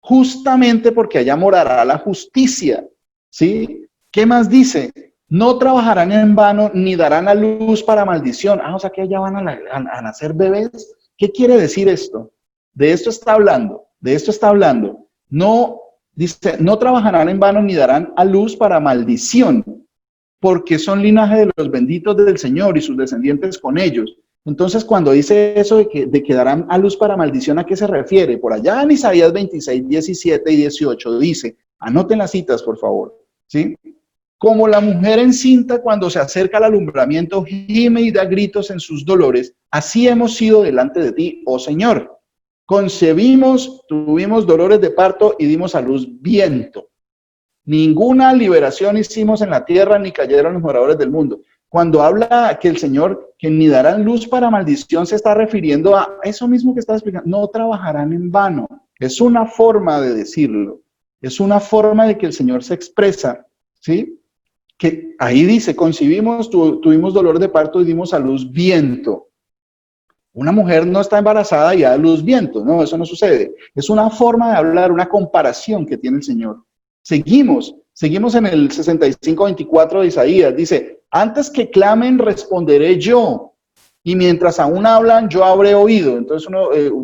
justamente porque allá morará la justicia, ¿sí? ¿Qué más dice? No trabajarán en vano, ni darán a luz para maldición. O sea que allá van a nacer bebés. ¿Qué quiere decir esto? De esto está hablando. No, dice, no trabajarán en vano, ni darán a luz para maldición, porque son linaje de los benditos del Señor y sus descendientes con ellos. Entonces, cuando dice eso de que darán a luz para maldición, ¿a qué se refiere? Por allá en Isaías 26, 17 y 18 dice, anoten las citas, por favor, ¿sí? Como la mujer encinta cuando se acerca al alumbramiento gime y da gritos en sus dolores, así hemos sido delante de ti, oh Señor. Concebimos, tuvimos dolores de parto y dimos a luz viento. Ninguna liberación hicimos en la tierra, ni cayeron los moradores del mundo. Cuando habla que el Señor, que ni darán luz para maldición, se está refiriendo a eso mismo que estaba explicando. No trabajarán en vano. Es una forma de decirlo. Es una forma de que el Señor se expresa, ¿sí? Que ahí dice, concibimos, tuvimos dolor de parto y dimos a luz viento. Una mujer no está embarazada y da a luz viento. No, eso no sucede. Es una forma de hablar, una comparación que tiene el Señor. Seguimos en el 65:24 de Isaías. Dice, antes que clamen, responderé yo. Y mientras aún hablan, yo habré oído. Entonces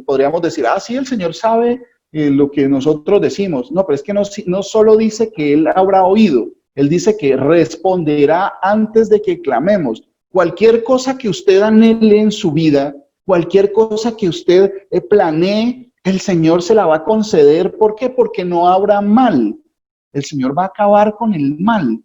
podríamos decir, sí, el Señor sabe lo que nosotros decimos. No, pero es que no solo dice que Él habrá oído. Él dice que responderá antes de que clamemos. Cualquier cosa que usted anhele en su vida, cualquier cosa que usted planee, el Señor se la va a conceder. ¿Por qué? Porque no habrá mal. El Señor va a acabar con el mal.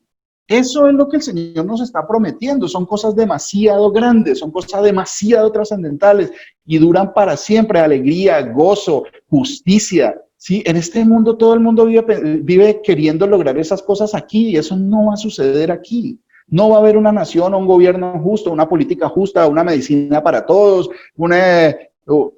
Eso es lo que el Señor nos está prometiendo. Son cosas demasiado grandes, son cosas demasiado trascendentales y duran para siempre. Alegría, gozo, justicia. Sí, en este mundo todo el mundo vive queriendo lograr esas cosas aquí y eso no va a suceder aquí. No va a haber una nación o un gobierno justo, una política justa, una medicina para todos,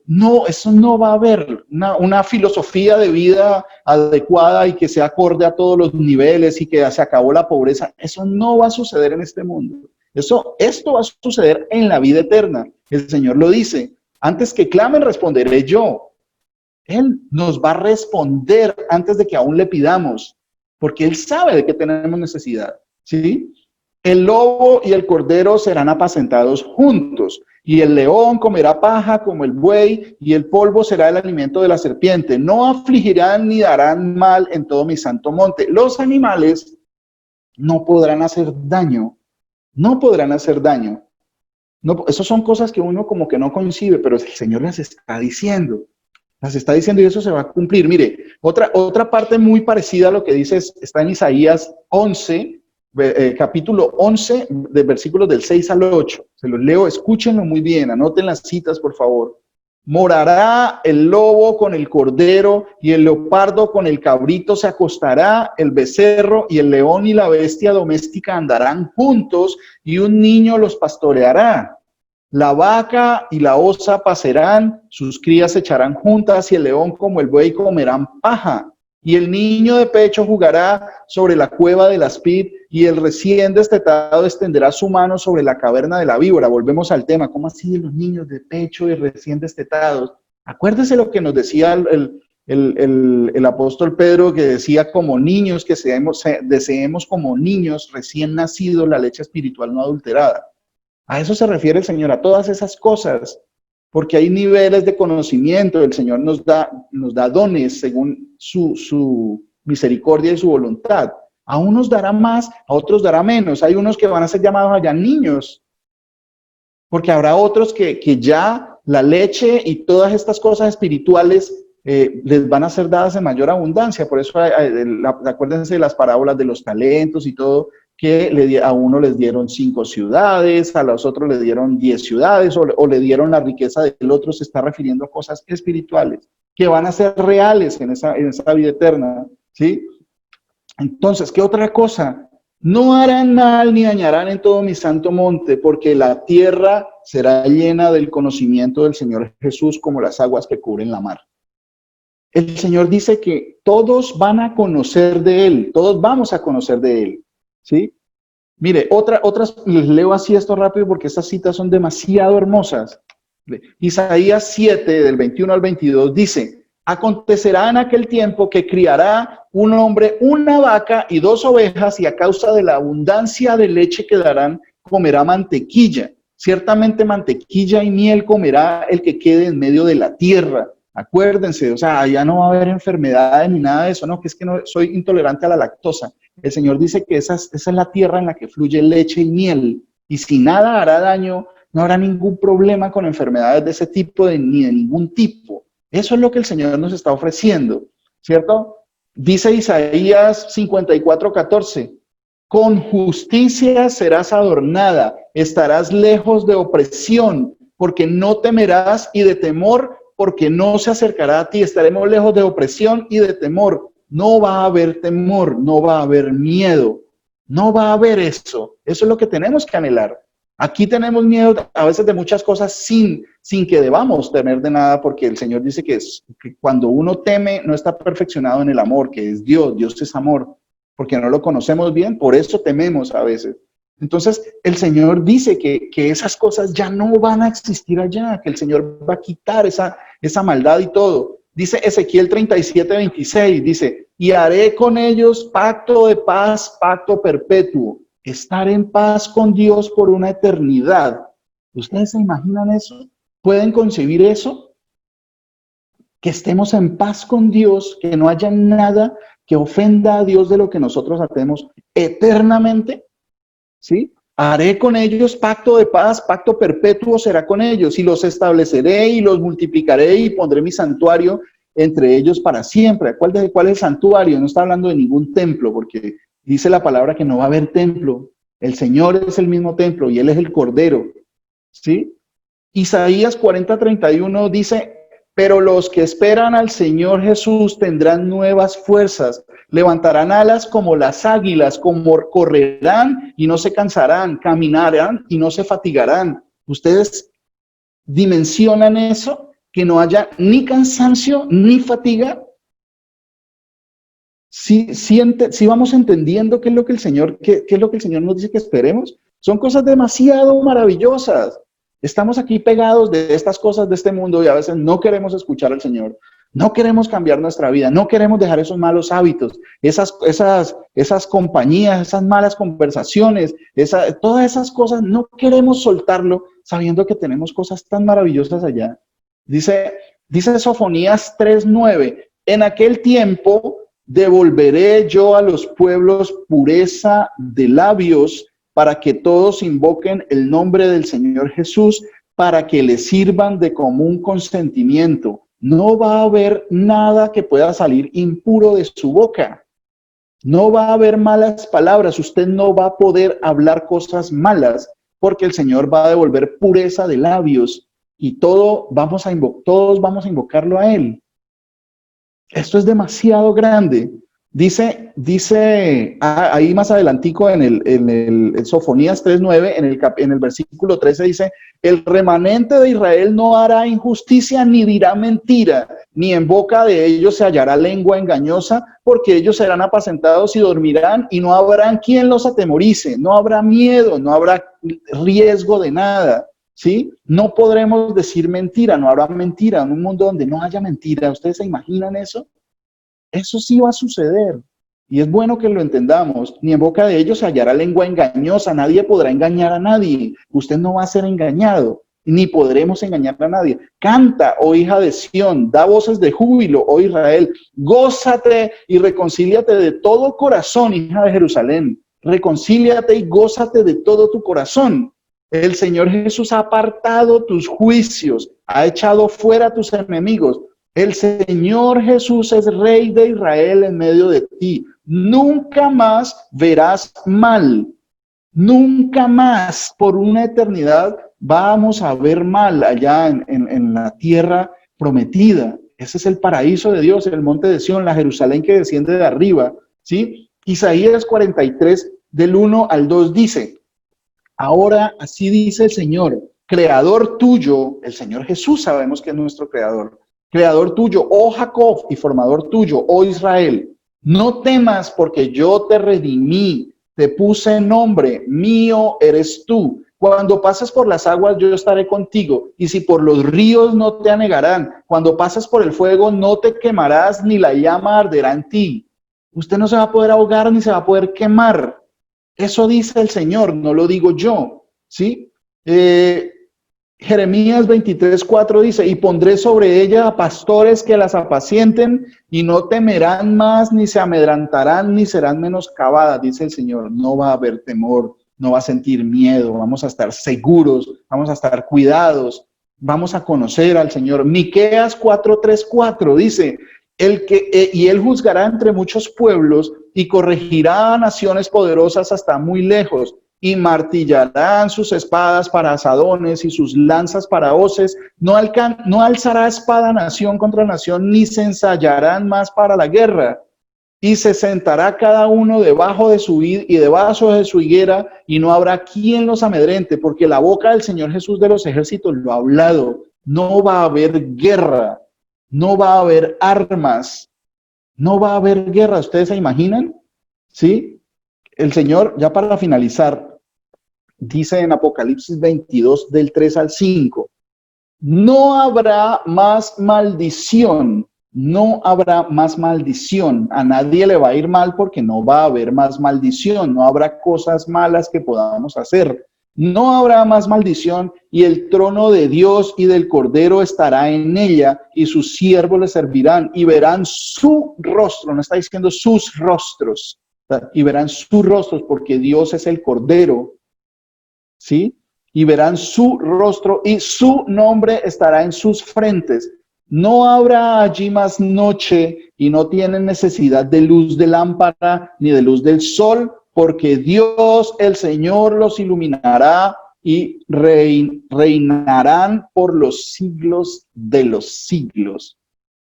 no, eso no va a haber. Una filosofía de vida adecuada y que sea acorde a todos los niveles y que se acabó la pobreza. Eso no va a suceder en este mundo. Esto va a suceder en la vida eterna. El Señor lo dice. Antes que clamen, responderé yo. Él nos va a responder antes de que aún le pidamos, porque Él sabe de qué tenemos necesidad, ¿sí? El lobo y el cordero serán apacentados juntos, y el león comerá paja como el buey, y el polvo será el alimento de la serpiente. No afligirán ni darán mal en todo mi santo monte. Los animales no podrán hacer daño, no podrán hacer daño. No, esas son cosas que uno como que no concibe, pero el Señor las está diciendo. Las está diciendo y eso se va a cumplir. Mire, otra parte muy parecida a lo que dice está en Isaías 11, capítulo 11, de versículos del 6 al 8. Se los leo, escúchenlo muy bien, anoten las citas, por favor. Morará el lobo con el cordero y el leopardo con el cabrito se acostará, el becerro y el león y la bestia doméstica andarán juntos y un niño los pastoreará. La vaca y la osa pasarán, sus crías se echarán juntas y el león como el buey comerán paja. Y el niño de pecho jugará sobre la cueva del aspid y el recién destetado extenderá su mano sobre la caverna de la víbora. Volvemos al tema, ¿cómo así de los niños de pecho y recién destetados? Acuérdese lo que nos decía el apóstol Pedro, que decía como niños, que deseemos como niños recién nacidos la leche espiritual no adulterada. A eso se refiere el Señor, a todas esas cosas, porque hay niveles de conocimiento. El Señor nos da dones según su misericordia y su voluntad. A unos dará más, a otros dará menos. Hay unos que van a ser llamados allá niños, porque habrá otros que ya la leche y todas estas cosas espirituales les van a ser dadas en mayor abundancia. Por eso acuérdense de las parábolas de los talentos y todo, que a uno les dieron 5 ciudades, a los otros le dieron 10 ciudades, o le dieron la riqueza del otro. Se está refiriendo a cosas espirituales que van a ser reales en esa vida eterna, ¿sí? Entonces, ¿qué otra cosa? No harán mal ni dañarán en todo mi santo monte, porque la tierra será llena del conocimiento del Señor Jesús como las aguas que cubren la mar. El Señor dice que todos van a conocer de Él, todos vamos a conocer de Él. ¿Sí? Mire, otras, les leo así esto rápido porque estas citas son demasiado hermosas. Isaías 7, del 21 al 22, dice: acontecerá en aquel tiempo que criará un hombre una vaca y 2 ovejas, y a causa de la abundancia de leche que darán, comerá mantequilla. Ciertamente mantequilla y miel comerá el que quede en medio de la tierra. Acuérdense, o sea, ya no va a haber enfermedades ni nada de eso, no, que es que no soy intolerante a la lactosa. El Señor dice que esa es la tierra en la que fluye leche y miel, y si nada hará daño, no habrá ningún problema con enfermedades de ese tipo, ni de ningún tipo. Eso es lo que el Señor nos está ofreciendo, ¿cierto? Dice Isaías 54:14, Con justicia serás adornada, estarás lejos de opresión, porque no temerás, y de temor, porque no se acercará a ti. Estaremos lejos de opresión y de temor. No va a haber temor, no va a haber miedo, no va a haber eso. Eso es lo que tenemos que anhelar. Aquí tenemos miedo a veces de muchas cosas sin que debamos temer de nada, porque el Señor dice que cuando uno teme no está perfeccionado en el amor, que es Dios. Dios es amor, porque no lo conocemos bien, por eso tememos a veces. Entonces el Señor dice que esas cosas ya no van a existir allá, que el Señor va a quitar esa maldad y todo. Dice Ezequiel 37:26, dice, y haré con ellos pacto de paz, pacto perpetuo. Estar en paz con Dios por una eternidad. ¿Ustedes se imaginan eso? ¿Pueden concebir eso? Que estemos en paz con Dios, que no haya nada que ofenda a Dios de lo que nosotros hacemos eternamente. ¿Sí? Haré con ellos pacto de paz, pacto perpetuo será con ellos, y los estableceré y los multiplicaré y pondré mi santuario entre ellos para siempre. ¿Cuál es el santuario? No está hablando de ningún templo, porque dice la palabra que no va a haber templo. El Señor es el mismo templo y Él es el Cordero. ¿Sí? Isaías 40:31 dice, pero los que esperan al Señor Jesús tendrán nuevas fuerzas, levantarán alas como las águilas, como correrán y no se cansarán, caminarán y no se fatigarán. ¿Ustedes dimensionan eso? Que no haya ni cansancio ni fatiga. Si vamos entendiendo qué es lo que el Señor, qué es lo que el Señor nos dice que esperemos. Son cosas demasiado maravillosas. Estamos aquí pegados de estas cosas de este mundo y a veces no queremos escuchar al Señor. No queremos cambiar nuestra vida, no queremos dejar esos malos hábitos, esas compañías, esas malas conversaciones, todas esas cosas, no queremos soltarlo sabiendo que tenemos cosas tan maravillosas allá. Dice Sofonías 3:9, en aquel tiempo devolveré yo a los pueblos pureza de labios para que todos invoquen el nombre del Señor Jesús, para que le sirvan de común consentimiento. No va a haber nada que pueda salir impuro de su boca. No va a haber malas palabras. Usted no va a poder hablar cosas malas porque el Señor va a devolver pureza de labios y todos vamos a invocarlo a Él. Esto es demasiado grande. Dice ahí más adelantico en el Sofonías 3:9, en el versículo 13 dice, el remanente de Israel no hará injusticia ni dirá mentira, ni en boca de ellos se hallará lengua engañosa, porque ellos serán apacentados y dormirán y no habrá quien los atemorice, no habrá miedo, no habrá riesgo de nada, ¿sí? No podremos decir mentira, no habrá mentira en un mundo donde no haya mentira. ¿Ustedes se imaginan eso? Eso sí va a suceder, y es bueno que lo entendamos. Ni en boca de ellos se hallará lengua engañosa, nadie podrá engañar a nadie. Usted no va a ser engañado, ni podremos engañar a nadie. Canta, oh hija de Sión, da voces de júbilo, oh Israel, gózate y reconcíliate de todo corazón, hija de Jerusalén. Reconcíliate y gózate de todo tu corazón. El Señor Jesús ha apartado tus juicios, ha echado fuera tus enemigos. El Señor Jesús es Rey de Israel en medio de ti. Nunca más verás mal. Nunca más por una eternidad vamos a ver mal allá en la tierra prometida. Ese es el paraíso de Dios, el monte de Sión, la Jerusalén que desciende de arriba, ¿sí? Isaías 43, del 1 al 2 dice, ahora así dice el Señor, creador tuyo, el Señor Jesús sabemos que es nuestro creador. Creador tuyo, oh Jacob, y formador tuyo, oh Israel, no temas porque yo te redimí, te puse nombre, mío eres tú. Cuando pases por las aguas yo estaré contigo, y si por los ríos no te anegarán, cuando pases por el fuego no te quemarás, ni la llama arderá en ti. Usted no se va a poder ahogar ni se va a poder quemar. Eso dice el Señor, no lo digo yo, ¿sí? Jeremías 23:4 dice, y pondré sobre ella a pastores que las apacienten y no temerán más, ni se amedrantarán, ni serán menoscabadas, dice el Señor. No va a haber temor, no va a sentir miedo, vamos a estar seguros, vamos a estar cuidados, vamos a conocer al Señor. Miqueas 4:3-4 dice, y él juzgará entre muchos pueblos y corregirá a naciones poderosas hasta muy lejos, y martillarán sus espadas para asadones y sus lanzas para hoces. No alzará espada nación contra nación, ni se ensayarán más para la guerra. Y se sentará cada uno debajo de su vid y debajo de su higuera, y no habrá quien los amedrente, porque la boca del Señor Jesús de los ejércitos lo ha hablado. No va a haber guerra, no va a haber armas, no va a haber guerra. ¿Ustedes se imaginan? ¿Sí? El Señor, ya para finalizar, dice en Apocalipsis 22, del 3 al 5, no habrá más maldición, no habrá más maldición. A nadie le va a ir mal porque no va a haber más maldición, no habrá cosas malas que podamos hacer. No habrá más maldición, y el trono de Dios y del Cordero estará en ella, y sus siervos le servirán, y verán su rostro, no está diciendo sus rostros, y verán sus rostros porque Dios es el Cordero, ¿sí? Y verán su rostro, y su nombre estará en sus frentes. No habrá allí más noche, y no tienen necesidad de luz de lámpara ni de luz del sol, porque Dios, el Señor, los iluminará, y reinarán por los siglos de los siglos.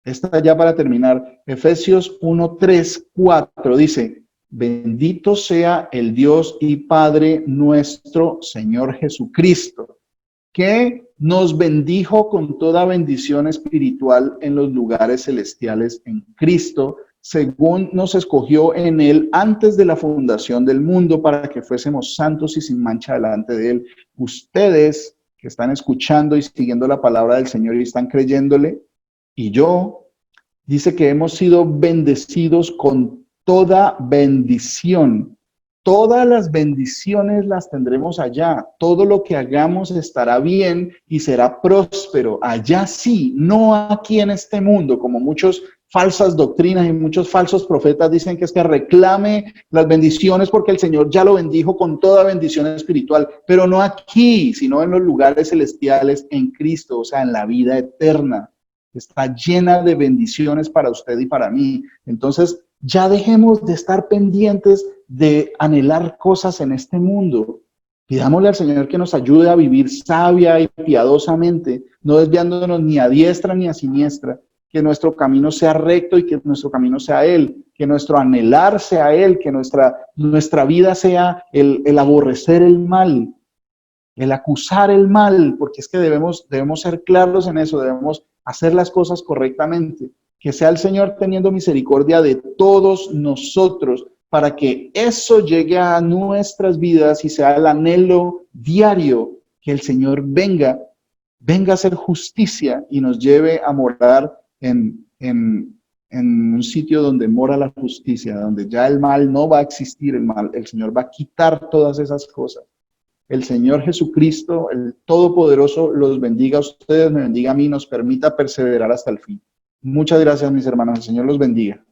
Esta ya para terminar, Efesios 1, 3, 4 dice: bendito sea el Dios y Padre nuestro Señor Jesucristo, que nos bendijo con toda bendición espiritual en los lugares celestiales en Cristo, según nos escogió en Él antes de la fundación del mundo, para que fuésemos santos y sin mancha delante de Él. Ustedes que están escuchando y siguiendo la palabra del Señor y están creyéndole, y yo, dice que hemos sido bendecidos con toda bendición. Todas las bendiciones las tendremos allá. Todo lo que hagamos estará bien y será próspero. Allá sí, no aquí en este mundo, como muchas falsas doctrinas y muchos falsos profetas dicen que es que reclame las bendiciones porque el Señor ya lo bendijo con toda bendición espiritual, pero no aquí, sino en los lugares celestiales en Cristo, o sea, en la vida eterna. Está llena de bendiciones para usted y para mí. Entonces, ya dejemos de estar pendientes de anhelar cosas en este mundo. Pidámosle al Señor que nos ayude a vivir sabia y piadosamente, no desviándonos ni a diestra ni a siniestra, que nuestro camino sea recto y que nuestro camino sea Él, que nuestro anhelar sea Él, que nuestra vida sea el aborrecer el mal, el acusar el mal, porque es que debemos ser claros en eso, debemos hacer las cosas correctamente. Que sea el Señor teniendo misericordia de todos nosotros, para que eso llegue a nuestras vidas y sea el anhelo diario, que el Señor venga a hacer justicia y nos lleve a morar en un sitio donde mora la justicia, donde ya el mal no va a existir, el Señor va a quitar todas esas cosas. El Señor Jesucristo, el Todopoderoso, los bendiga a ustedes, me bendiga a mí, nos permita perseverar hasta el fin. Muchas gracias, mis hermanos. El Señor los bendiga.